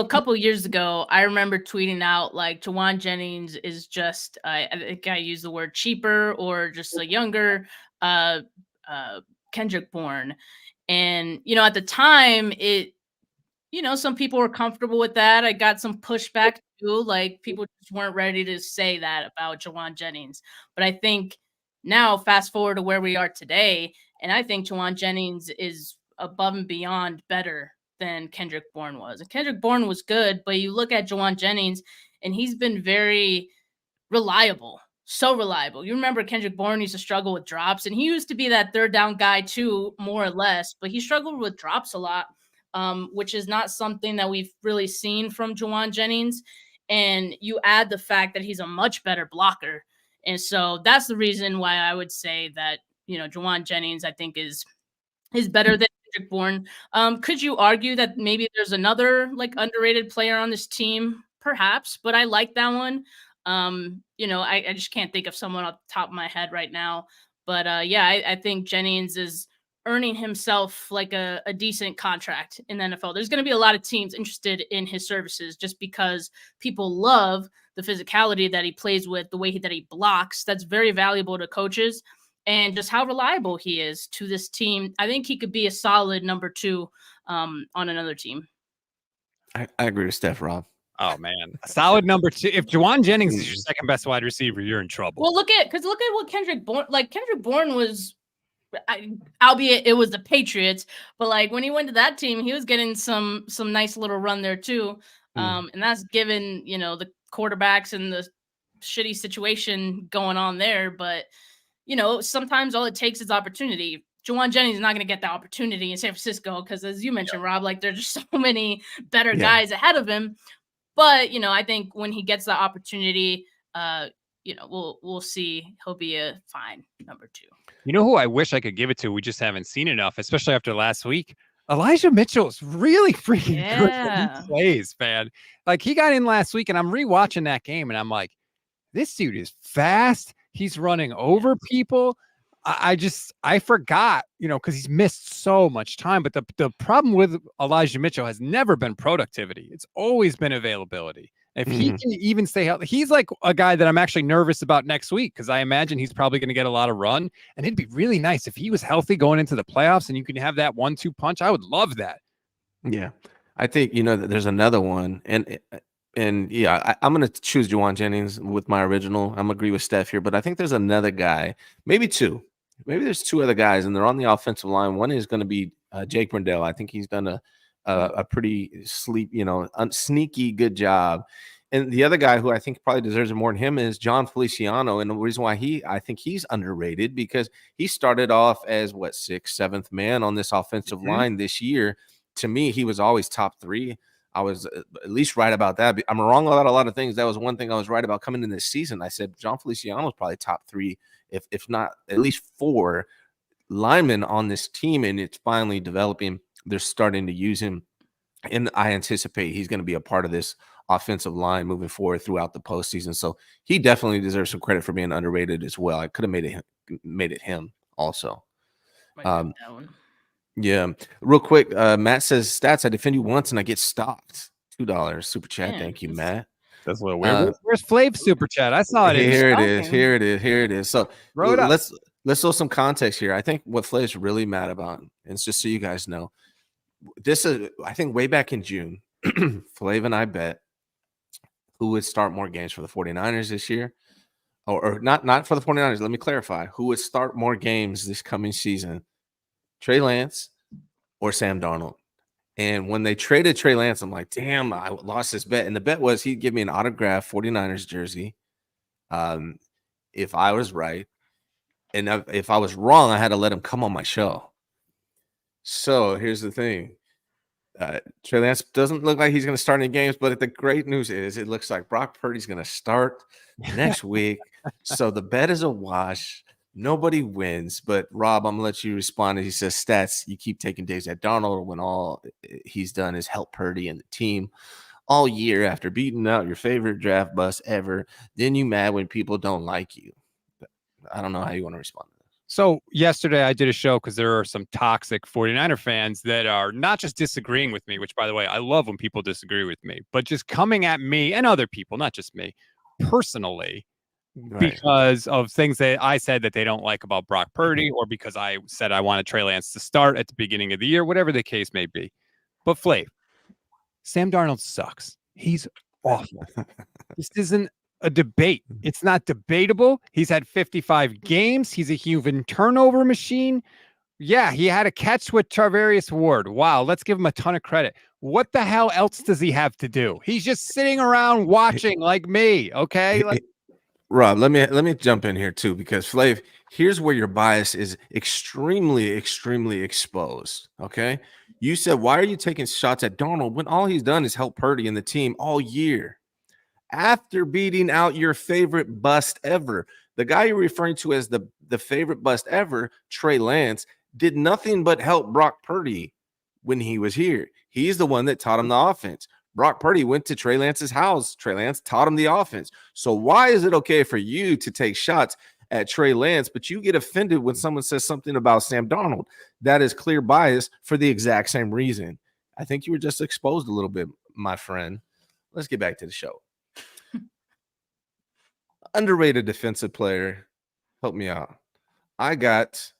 a couple years ago, I remember tweeting out like Juwan Jennings is just I think I used the word cheaper or just a younger Kendrick Bourne, and at the time it some people were comfortable with that. I got some pushback too, like people just weren't ready to say that about Juwan Jennings, but I think now fast forward to where we are today. And I think Juwan Jennings is above and beyond better than Kendrick Bourne was. And Kendrick Bourne was good, but you look at Juwan Jennings, and he's been very reliable. So reliable. You remember Kendrick Bourne used to struggle with drops, and he used to be that 3rd down guy too, more or less, but he struggled with drops a lot. which is not something that we've really seen from Juwan Jennings. And you add the fact that he's a much better blocker. And so that's the reason why I would say that, Juwan Jennings, I think is better than Kendrick Bourne. Could you argue that maybe there's another underrated player on this team? Perhaps, but I like that one. I just can't think of someone off the top of my head right now. But I think Jennings is earning himself a decent contract in the NFL. There's going to be a lot of teams interested in his services just because people love the physicality that he plays with, the way that he blocks. That's very valuable to coaches, and just how reliable he is to this team. I think he could be a solid number 2 on another team. I agree with Steph, Rob. Oh man, a solid number 2. If Juwan Jennings is your second best wide receiver, you're in trouble. Well, look at what Kendrick Bourne. Kendrick Bourne was, albeit it was the Patriots, but when he went to that team, he was getting some nice little run there too. And that's given the quarterbacks and the shitty situation going on there. But sometimes all it takes is opportunity. Juwan Jennings is not going to get that opportunity in San Francisco because, as you mentioned, Rob, there's just so many better guys ahead of him. But I think when he gets the opportunity, we'll see. He'll be a fine number 2. You know who I wish I could give it to? We just haven't seen enough, especially after last week. Elijah Mitchell's really freaking good when he plays, man. He got in last week, and I'm rewatching that game, and I'm like, this dude is fast. He's running over people. I forgot, because he's missed so much time. But the problem with Elijah Mitchell has never been productivity. It's always been availability. If he can even stay healthy, he's like a guy that I'm actually nervous about next week because I imagine he's probably going to get a lot of run. And it'd be really nice if he was healthy going into the playoffs and you can have that 1-2 punch. I would love that. Yeah. I think, that there's another one. And yeah, I'm going to choose Juwan Jennings with my original. I'm agree with Steph here, but I think there's another guy, maybe 2. Maybe there's 2 other guys, and they're on the offensive line. One is going to be Jake Brendel. I think he's done a pretty sneaky good job. And the other guy who I think probably deserves it more than him is John Feliciano. And the reason why I think he's underrated because he started off as 6th, 7th man on this offensive line this year. To me, he was always top 3. I was at least right about that. I'm wrong about a lot of things. That was one thing I was right about coming in this season. I said John Feliciano is probably top 3, if not at least 4 linemen on this team, and it's finally developing. They're starting to use him, and I anticipate he's going to be a part of this offensive line moving forward throughout the postseason. So he definitely deserves some credit for being underrated as well. I could have made it him also. Yeah. Real quick, Matt says, stats, I defend you once and I get stopped. $2 super chat. Man, thank you, Matt. That's a little weird. Where's Flav super chat? I saw it. Here it is. So let's throw some context here. I think what Flav's really mad about, and it's just so you guys know, this is, I think way back in June, Flav and I bet who would start more games for the 49ers this year. Or not for the 49ers. Let me clarify. Who would start more games this coming season? Trey Lance or Sam Darnold. And when they traded Trey Lance, I'm like, damn, I lost this bet. And the bet was he'd give me an autographed 49ers jersey if I was right. And if I was wrong, I had to let him come on my show. So here's the thing. Trey Lance doesn't look like he's going to start any games, but the great news is it looks like Brock Purdy's going to start next week. So the bet is a wash. Nobody wins. But Rob, I'm going to let you respond. He says, stats, you keep taking days at Darnold when all he's done is help Purdy and the team all year after beating out your favorite draft bust ever. Then you mad when people don't like you. I don't know how you want to respond to this. So yesterday I did a show because there are some toxic 49er fans that are not just disagreeing with me, which, by the way, I love when people disagree with me, but just coming at me and other people, not just me, personally, because of things that I said that they don't like about Brock Purdy, or because I said I wanted Trey Lance to start at the beginning of the year, whatever the case may be. But Flav, Sam Darnold sucks. He's awful. This isn't a debate. It's not debatable. He's had 55 games. He's a human turnover machine. Yeah, he had a catch with Tarvarius Ward. Wow, let's give him a ton of credit. What the hell else does he have to do? He's just sitting around watching like me, okay? Rob, let me jump in here too, because Flav, here's where your bias is extremely, extremely exposed. Okay, You said, why are you taking shots at Darnold when all he's done is help Purdy and the team all year? After beating out your favorite bust ever, the guy you're referring to as the favorite bust ever, Trey Lance, did nothing but help Brock Purdy when he was here. He's the one that taught him the offense. Brock Purdy went to Trey Lance's house. Trey Lance taught him the offense. So why is it okay for you to take shots at Trey Lance, but you get offended when someone says something about Sam Darnold? That is clear bias for the exact same reason. I think you were just exposed a little bit, my friend. Let's get back to the show. Underrated defensive player. Help me out. I got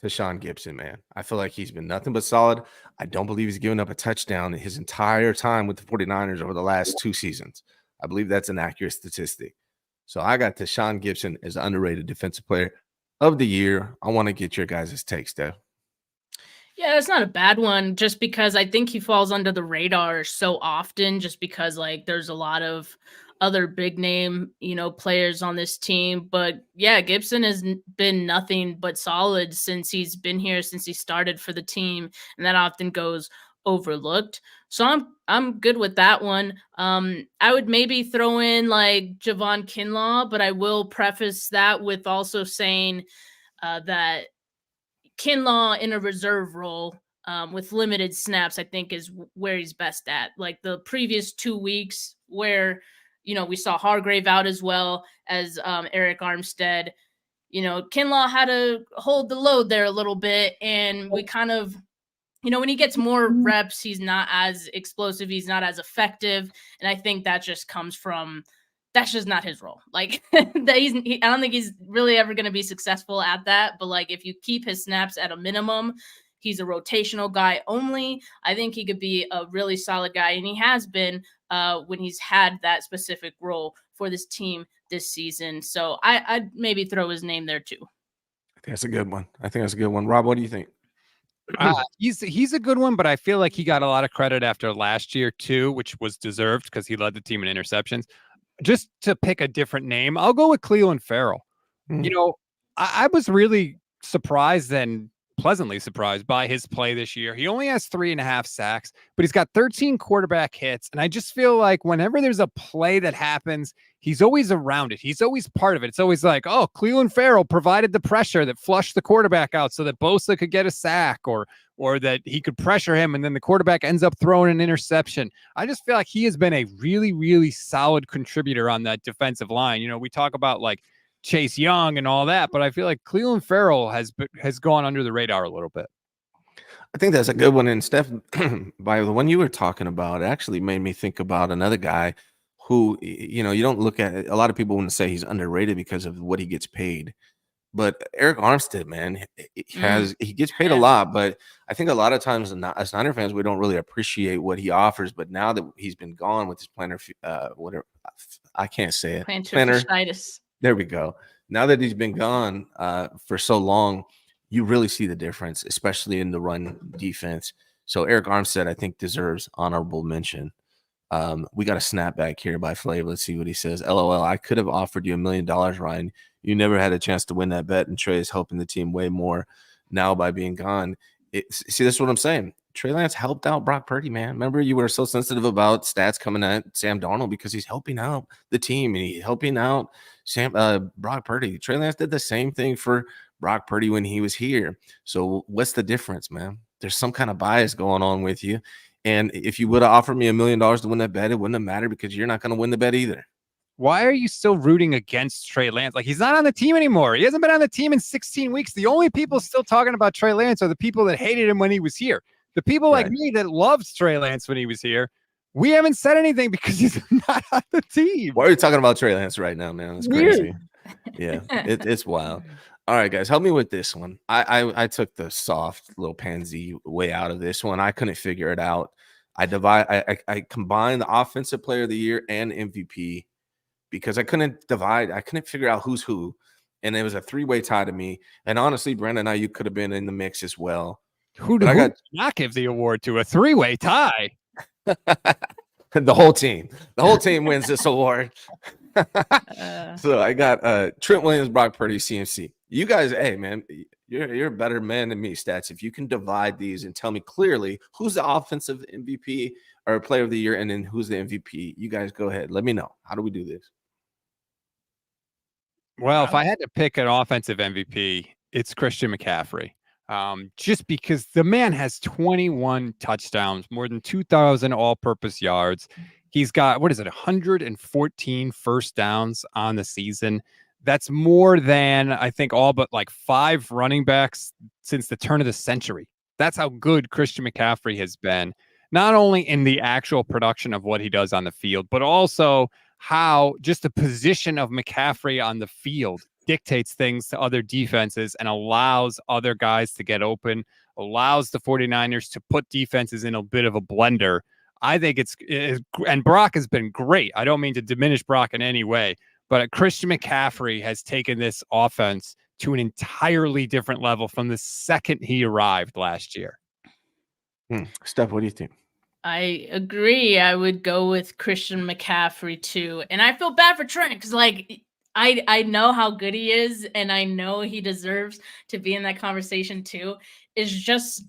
Tashawn Gibson, man. I feel like he's been nothing but solid. I don't believe he's given up a touchdown his entire time with the 49ers over the last 2 seasons. I believe that's an accurate statistic. So I got Tashawn Gibson as underrated defensive player of the year. I want to get your guys' takes, Steph. Yeah, that's not a bad one, just because I think he falls under the radar so often, just because like there's a lot of other big name, players on this team. But yeah, Gibson has been nothing but solid since he's been here, since he started for the team, and that often goes overlooked. So I'm good with that one. I would maybe throw in like Javon Kinlaw, but I will preface that with also saying that Kinlaw in a reserve role with limited snaps, I think is where he's best at. Like the previous 2 weeks where, we saw Hargrave out as well as Eric Armstead. Kinlaw had to hold the load there a little bit, and we kind of, when he gets more reps, he's not as explosive, he's not as effective, and I think that just comes from that's just not his role. Like I don't think he's really ever going to be successful at that. But like if you keep his snaps at a minimum, he's a rotational guy only. I think he could be a really solid guy, and he has been when he's had that specific role for this team this season. So I'd maybe throw his name there too. I think that's a good one. Rob, what do you think? He's a good one, but I feel like he got a lot of credit after last year too, which was deserved because he led the team in interceptions. Just to pick a different name, I'll go with Clelin Ferrell. I was really surprised and pleasantly surprised by his play this year. He only has 3.5 sacks, but he's got 13 quarterback hits. And I just feel like whenever there's a play that happens, he's always around it. He's always part of it. It's always like, oh, Clelin Ferrell provided the pressure that flushed the quarterback out so that Bosa could get a sack or that he could pressure him, and then the quarterback ends up throwing an interception. I just feel like he has been a really, really solid contributor on that defensive line. We talk about like Chase Young and all that, but I feel like Clelin Ferrell has gone under the radar a little bit. I think that's a good one. And Steph, by the one you were talking about, it actually made me think about another guy who, you don't look at it. A lot of people want to say he's underrated because of what he gets paid. But Eric Armstead, man, he gets paid a lot, but I think a lot of times as Niner fans, we don't really appreciate what he offers. But now that he's been gone with his whatever, I can't say it. Plantar. There we go. Now that he's been gone for so long, you really see the difference, especially in the run defense. So Eric Armstead, I think, deserves honorable mention. We got a snapback here by Flav. Let's see what he says. LOL, I could have offered you $1 million, Ryan. You never had a chance to win that bet, and Trey is helping the team way more now by being gone. See, that's what I'm saying. Trey Lance helped out Brock Purdy, man. Remember, you were so sensitive about stats coming at Sam Darnold because he's helping out the team and he's helping out Brock Purdy. Trey Lance did the same thing for Brock Purdy when he was here. So what's the difference, man? There's some kind of bias going on with you. And if you would have offered me $1 million to win that bet, it wouldn't have mattered because you're not going to win the bet either. Why are you still rooting against Trey Lance? Like, he's not on the team anymore. He hasn't been on the team in 16 weeks. The only people still talking about Trey Lance are the people that hated him when he was here. The people like me that loved Trey Lance when he was here, we haven't said anything because he's not on the team. Why are you talking about Trey Lance right now, man? That's crazy. Yeah, it's wild. All right, guys, help me with this one. I took the soft little pansy way out of this one. I couldn't figure it out. I combined the offensive player of the year and MVP because I couldn't figure out who's who. And it was a 3-way tie to me. And honestly, Brandon and you could have been in the mix as well. Who did not give the award to? A 3-way tie? The whole team wins this award. So I got Trent Williams, Brock Purdy, CMC. You guys, hey man, You're a better man than me, Stats. If you can divide these and tell me clearly who's the offensive MVP or player of the year, and then who's the MVP, you guys go ahead. Let me know. How do we do this? Well, if I had to pick an offensive MVP, it's Christian McCaffrey. Just because the man has 21 touchdowns, more than 2,000 all-purpose yards. He's got, 114 first downs on the season. That's more than, I think, all but like 5 running backs since the turn of the century. That's how good Christian McCaffrey has been, not only in the actual production of what he does on the field, but also how just the position of McCaffrey on the field dictates things to other defenses and allows other guys to get open, allows the 49ers to put defenses in a bit of a blender. I think and Brock has been great. I don't mean to diminish Brock in any way, but Christian McCaffrey has taken this offense to an entirely different level from the second he arrived last year. Steph, what do you think? I agree. I would go with Christian McCaffrey too. And I feel bad for Trent because I know how good he is, and I know he deserves to be in that conversation too. Is just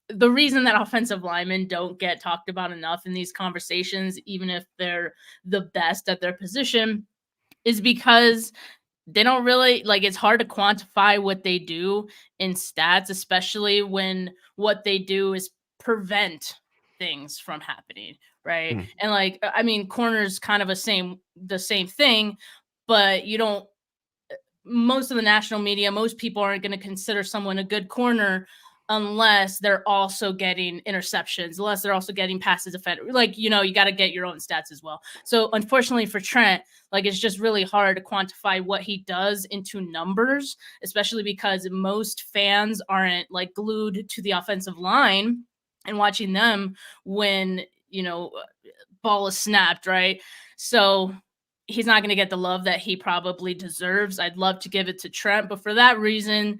the reason that offensive linemen don't get talked about enough in these conversations, even if they're the best at their position, is because they don't really it's hard to quantify what they do in stats, especially when what they do is prevent things from happening, right? And corner's kind of the same thing, but you don't, most of the national media, most people aren't going to consider someone a good corner unless they're also getting interceptions, unless they're also getting passes defended. You got to get your own stats as well. So unfortunately for Trent, it's just really hard to quantify what he does into numbers, especially because most fans aren't glued to the offensive line and watching them when, ball is snapped, right? So he's not going to get the love that he probably deserves. I'd love to give it to Trent, but for that reason,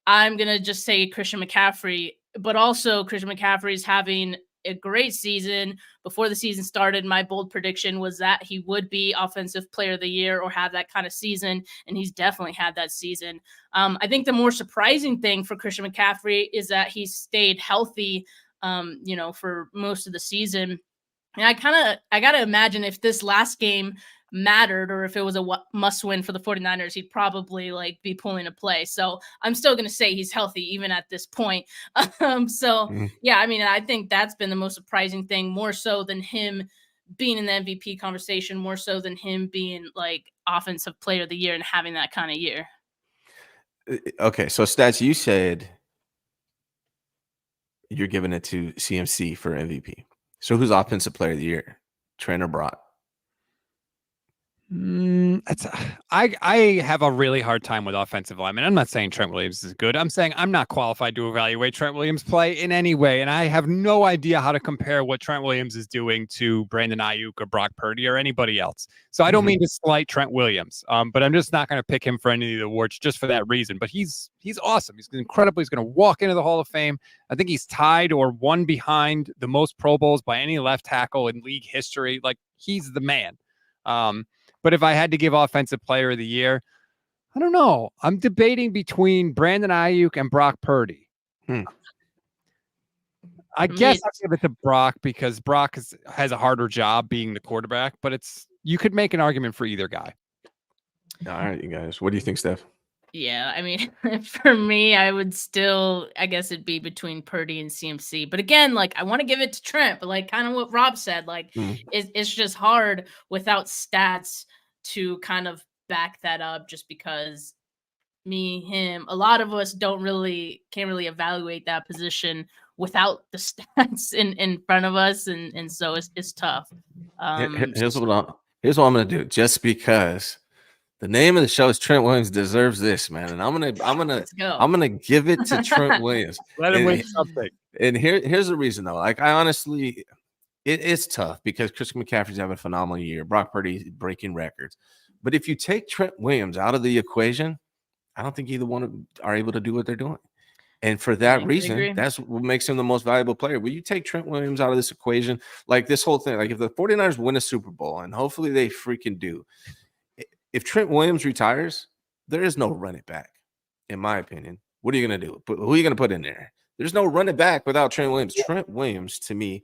I'm going to just say Christian McCaffrey. But also Christian McCaffrey is having a great season. Before the season started, my bold prediction was that he would be offensive player of the year or have that kind of season, and he's definitely had that season. I think the more surprising thing for Christian McCaffrey is that he stayed healthy for most of the season. And I got to imagine if this last game mattered or if it was a must win for the 49ers, he'd probably be pulling a play. So I'm still going to say he's healthy even at this point. Yeah, I think that's been the most surprising thing, more so than him being in the MVP conversation, more so than him being offensive player of the year and having that kind of year. Okay. So Stats, you said you're giving it to CMC for MVP. So who's offensive player of the year? Trent or Brock? I have a really hard time with offensive linemen. I'm not saying Trent Williams is good. I'm saying I'm not qualified to evaluate Trent Williams' play in any way, and I have no idea how to compare what Trent Williams is doing to Brandon Ayuk or Brock Purdy or anybody else. So I don't mean to slight Trent Williams, but I'm just not going to pick him for any of the awards just for that reason. But he's awesome. He's incredible. He's going to walk into the Hall of Fame. I think he's tied or one behind the most Pro Bowls by any left tackle in league history. He's the man. But if I had to give offensive player of the year, I don't know. I'm debating between Brandon Ayuk and Brock Purdy. I guess I'll give it to Brock because Brock has a harder job being the quarterback, but you could make an argument for either guy. All right, you guys. What do you think, Steph? Yeah, for me, I guess it'd be between Purdy and CMC. But again, I want to give it to Trent, but kind of what Rob said, it's just hard without stats to kind of back that up, just because a lot of us can't really evaluate that position without the stats in front of us. And so it's tough. Here's what I'm going to do, just because the name of the show is Trent Williams Deserves This, man. And I'm gonna give it to Trent Williams. Let him win something. And here's the reason though. I honestly, it's tough because Christian McCaffrey's having a phenomenal year. Brock Purdy breaking records. But if you take Trent Williams out of the equation, I don't think either one are able to do what they're doing. And for that reason, that's what makes him the most valuable player. Will you take Trent Williams out of this equation? This whole thing, if the 49ers win a Super Bowl, and hopefully they freaking do, if Trent Williams retires, there is no run it back, in my opinion. What are you going to do? Who are you going to put in there? There's no running back without Trent Williams. Trent Williams, to me,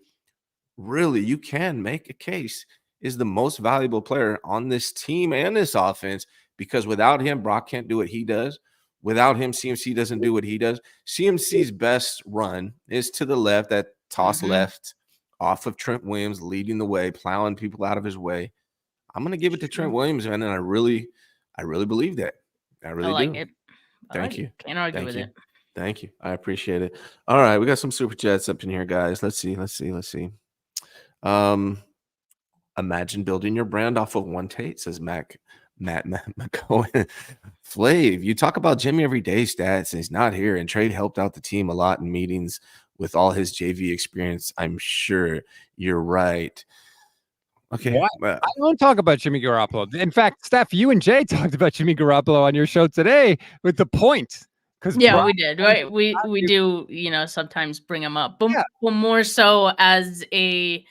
really, you can make a case, is the most valuable player on this team and this offense, because without him, Brock can't do what he does. Without him, CMC doesn't do what he does. CMC's best run is to the left, that toss left off of Trent Williams, leading the way, plowing people out of his way. I'm going to give it to Trent Williams, man, and I really believe that. I really like do. it. Thank you. Can't argue Thank with you. it. Thank you. I appreciate it. All right, we got some super chats up in here, guys. Let's see. Imagine building your brand off of one Tate, says Matt McCohen. Flav, you talk about Jimmy every day stats, and he's not here. And Trade helped out the team a lot in meetings with all his JV experience. I'm sure you're right. Okay. I don't talk about Jimmy Garoppolo. In fact, Steph, you and Jay talked about Jimmy Garoppolo on your show today with the point. Yeah, we did. Right. We do, sometimes bring him up, but more so as a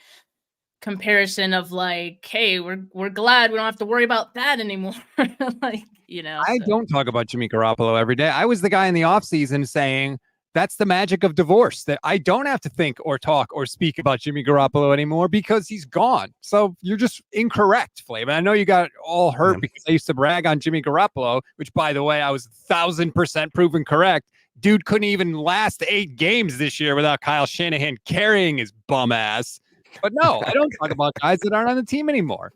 comparison of like, hey, we're glad we don't have to worry about that anymore. I don't talk about Jimmy Garoppolo every day. I was the guy in the offseason saying that's the magic of divorce, that I don't have to think or talk or speak about Jimmy Garoppolo anymore because he's gone. So you're just incorrect, Flav. And I know you got all hurt because I used to brag on Jimmy Garoppolo, which, by the way, I was 1,000% proven correct. Dude couldn't even last 8 games this year without Kyle Shanahan carrying his bum ass. But no, I don't talk about guys that aren't on the team anymore.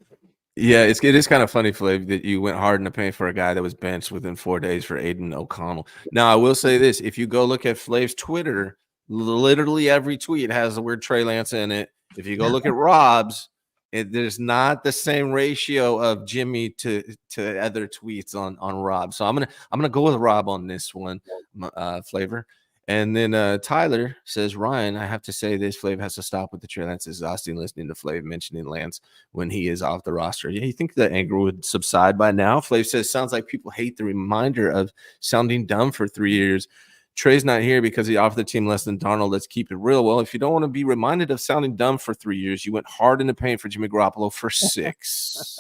Yeah, it is kind of funny, Flav, that you went hard in the paint for a guy that was benched within 4 days for Aiden O'Connell. Now, I will say this. If you go look at Flav's Twitter, literally every tweet has the word Trey Lance in it. If you go look at Rob's, there's not the same ratio of Jimmy to other tweets on Rob. So I'm gonna go with Rob on this one, Flavor. And then Tyler says, Ryan, I have to say this, Flav has to stop with the Trey Lance exhausting listening to Flav mentioning Lance when he is off the roster. Yeah, you think the anger would subside by now? Flav says, sounds like people hate the reminder of sounding dumb for 3 years. Trey's not here because he offered the team less than Darnold. Let's keep it real. Well, if you don't want to be reminded of sounding dumb for 3 years, you went hard in the paint for Jimmy Garoppolo for 6.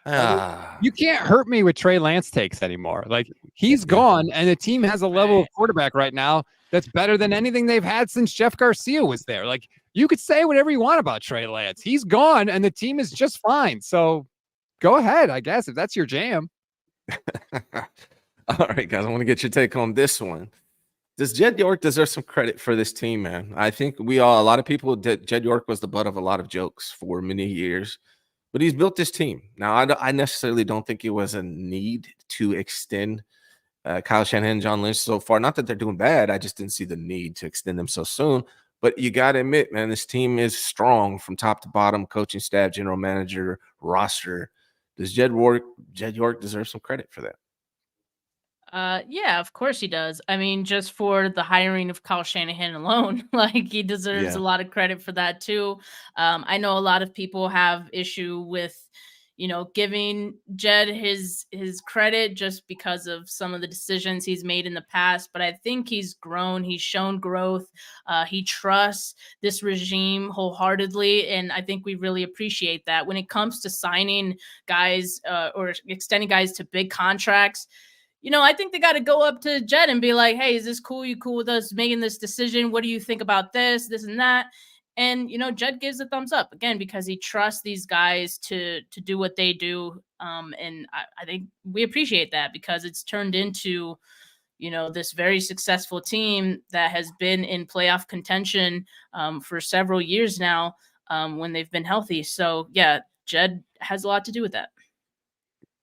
You can't hurt me with Trey Lance takes anymore. Like, he's gone, and the team has a level of quarterback right now that's better than anything they've had since Jeff Garcia was there. Like, you could say whatever you want about Trey Lance. He's gone, and the team is just fine. So go ahead, I guess, if that's your jam. All right, guys, I want to get your take on this one. Does Jed York deserve some credit for this team, man? I think a lot of people, Jed York was the butt of a lot of jokes for many years. But he's built this team. Now, I necessarily don't think it was a need to extend Kyle Shanahan and John Lynch so far. Not that they're doing bad. I just didn't see the need to extend them so soon. But you got to admit, man, this team is strong from top to bottom, coaching staff, general manager, roster. Does Jed York deserve some credit for that? Yeah, of course he does. I mean, just for the hiring of Kyle Shanahan alone, like, he deserves a lot of credit for that too. I know a lot of people have issue with, giving Jed his credit just because of some of the decisions he's made in the past. But I think he's grown. He's shown growth. He trusts this regime wholeheartedly. And I think we really appreciate that. When it comes to signing guys or extending guys to big contracts, I think they got to go up to Jed and be like, hey, is this cool? You cool with us making this decision? What do you think about this and that? And, Jed gives a thumbs up, again, because he trusts these guys to do what they do. And I think we appreciate that, because it's turned into, this very successful team that has been in playoff contention for several years now when they've been healthy. So, yeah, Jed has a lot to do with that.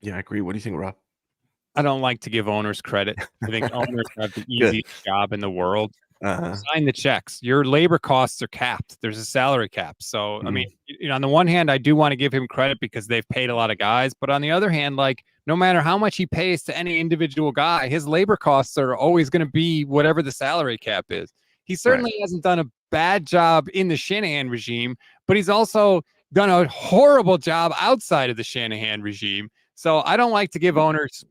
Yeah, I agree. What do you think, Rob? I don't like to give owners credit. I think owners have the easiest job in the world. Sign the checks. Your labor costs are capped. There's a salary cap. So, I mean, on the one hand, I do want to give him credit because they've paid a lot of guys. But on the other hand, like, no matter how much he pays to any individual guy, his labor costs are always going to be whatever the salary cap is. He certainly hasn't done a bad job in the Shanahan regime, but he's also done a horrible job outside of the Shanahan regime. So I don't like to give owners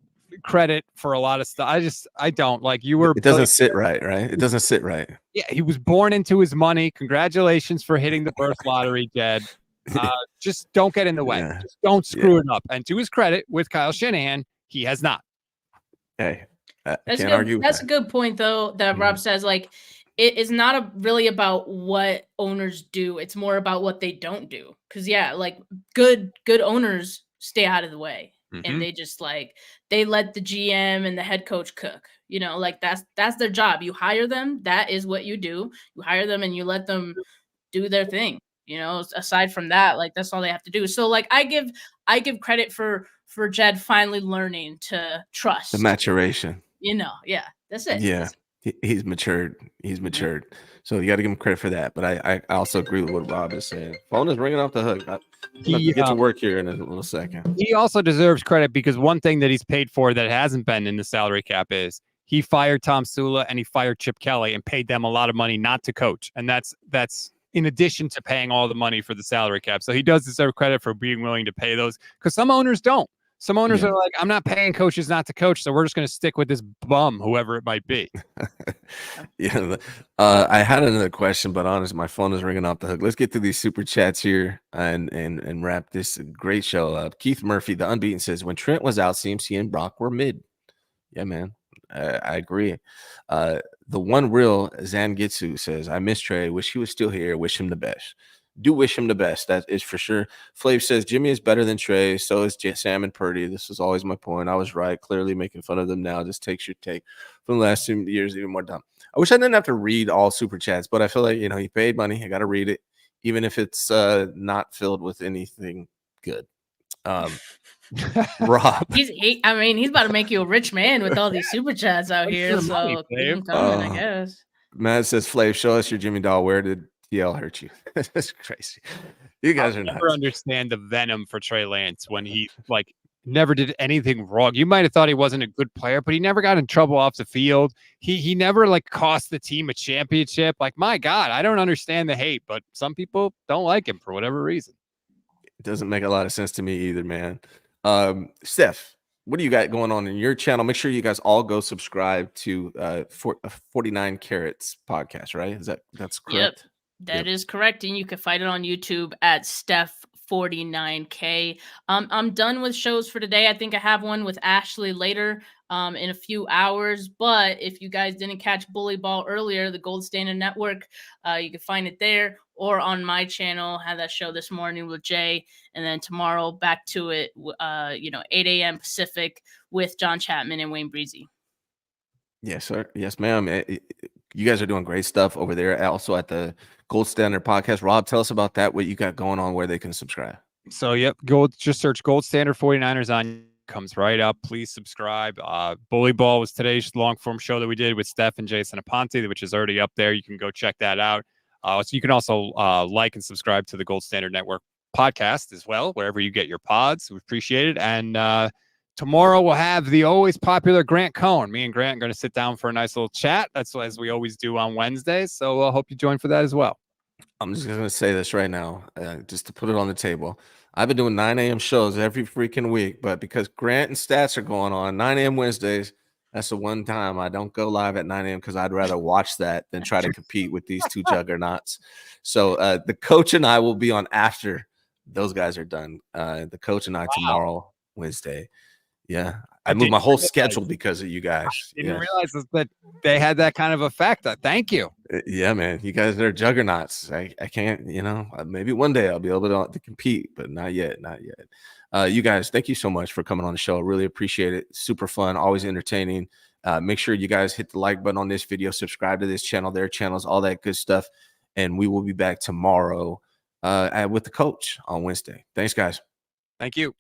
credit for a lot of stuff. I don't like you were. It doesn't sit right? It doesn't sit right. Yeah, he was born into his money. Congratulations for hitting the birth lottery, Jed. Just don't get in the way. Yeah. Just don't screw it up. And to his credit, with Kyle Shanahan, he has not. Hey, I That's can't good. argue with That's that. a good point, though, that Rob says. Like, it is not really about what owners do. It's more about what they don't do. Because yeah, like good owners stay out of the way, and Mhm. they just like they let the GM and the head coach cook. You know, like that's their job. You hire them. That is what you do. You hire them and you let them do their thing. You know, aside from that, like that's all they have to do. So like I give credit for Jed finally learning to The trust. maturation. You know, yeah, that's it. Yeah, That's he's matured. He's matured. So you got to give him credit for that. But I also agree with what Rob is saying. Phone is ringing off the hook. I'm about to get to work here in a little second. He also deserves credit because one thing that he's paid for that hasn't been in the salary cap is he fired Tom Sula and he fired Chip Kelly and paid them a lot of money not to coach. And that's in addition to paying all the money for the salary cap. So he does deserve credit for being willing to pay those because some owners don't. Some owners are like, I'm not paying coaches not to coach, so we're just going to stick with this bum, whoever it might be. Yeah, I had another question, but honestly, my phone is ringing off the hook. Let's get through these super chats here and wrap this great show up. Keith Murphy, the unbeaten, says when Trent was out, CMC and Brock were mid. Yeah, man, I agree. The one real Zangitsu says, I miss Trey. Wish he was still here. Wish him the best. Do wish him the best. That is for sure. Flav says Jimmy is better than Trey. So is Sam and Purdy. This was always my point. I was right. Clearly making fun of them now just takes your take from the last 2 years even more dumb. I wish I didn't have to read all super chats, but I feel like he paid money. I got to read it, even if it's not filled with anything good. Rob, he's about to make you a rich man with all these super chats out here. the So money, keep Dave. 'em coming, I guess. Matt says, Flav, show us your Jimmy doll. Where did TL hurt you? That's crazy. You guys are never nuts. understand the venom for Trey Lance when he never did anything wrong. You might have thought he wasn't a good player, but he never got in trouble off the field. He never cost the team a championship. Like, my God, I don't understand the hate, but some people don't like him for whatever reason. It doesn't make a lot of sense to me either, man. Steph, what do you got going on in your channel? Make sure you guys all go subscribe to 49 Carats podcast, right? That's correct? Yep, that is correct. And you can find it on YouTube at Steph 49K. I'm done with shows for today. I think I have one with Ashley later in a few hours. But if you guys didn't catch Bully Ball earlier, the Gold Standard Network, you can find it there or on my channel. Had that show this morning with Jay, and then tomorrow back to it. 8 a.m. Pacific with John Chapman and Wayne Breezy. Yes, sir. Yes, ma'am. You guys are doing great stuff over there. Also at the Gold Standard podcast. Rob, tell us about that. What you got going on, where they can subscribe. So, yep, just search Gold Standard 49ers on. Comes right up. Please subscribe. Bully Ball was today's long form show that we did with Steph and Jason Aponte, which is already up there. You can go check that out. So you can also like and subscribe to the Gold Standard Network podcast as well, wherever you get your pods. We appreciate it. And tomorrow we'll have the always popular Grant Cohn. Me and Grant are going to sit down for a nice little chat. That's as we always do on Wednesdays. So I hope you join for that as well. I'm just going to say this right now, just to put it on the table. I've been doing 9 a.m. shows every freaking week, but because Grant and Stats are going on 9 a.m. Wednesdays, that's the one time I don't go live at 9 a.m. because I'd rather watch that than try to compete with these two juggernauts. So the coach and I will be on after those guys are done. The coach and I tomorrow, Wednesday. Yeah. I moved my whole schedule because of you guys. I didn't realize that they had that kind of effect. Thank you. Yeah, man. You guys are juggernauts. I can't, maybe one day I'll be able to compete, but not yet. Not yet. You guys, thank you so much for coming on the show. Really appreciate it. Super fun, always entertaining. Make sure you guys hit the like button on this video, subscribe to this channel, their channels, all that good stuff. And we will be back tomorrow with the coach on Wednesday. Thanks, guys. Thank you.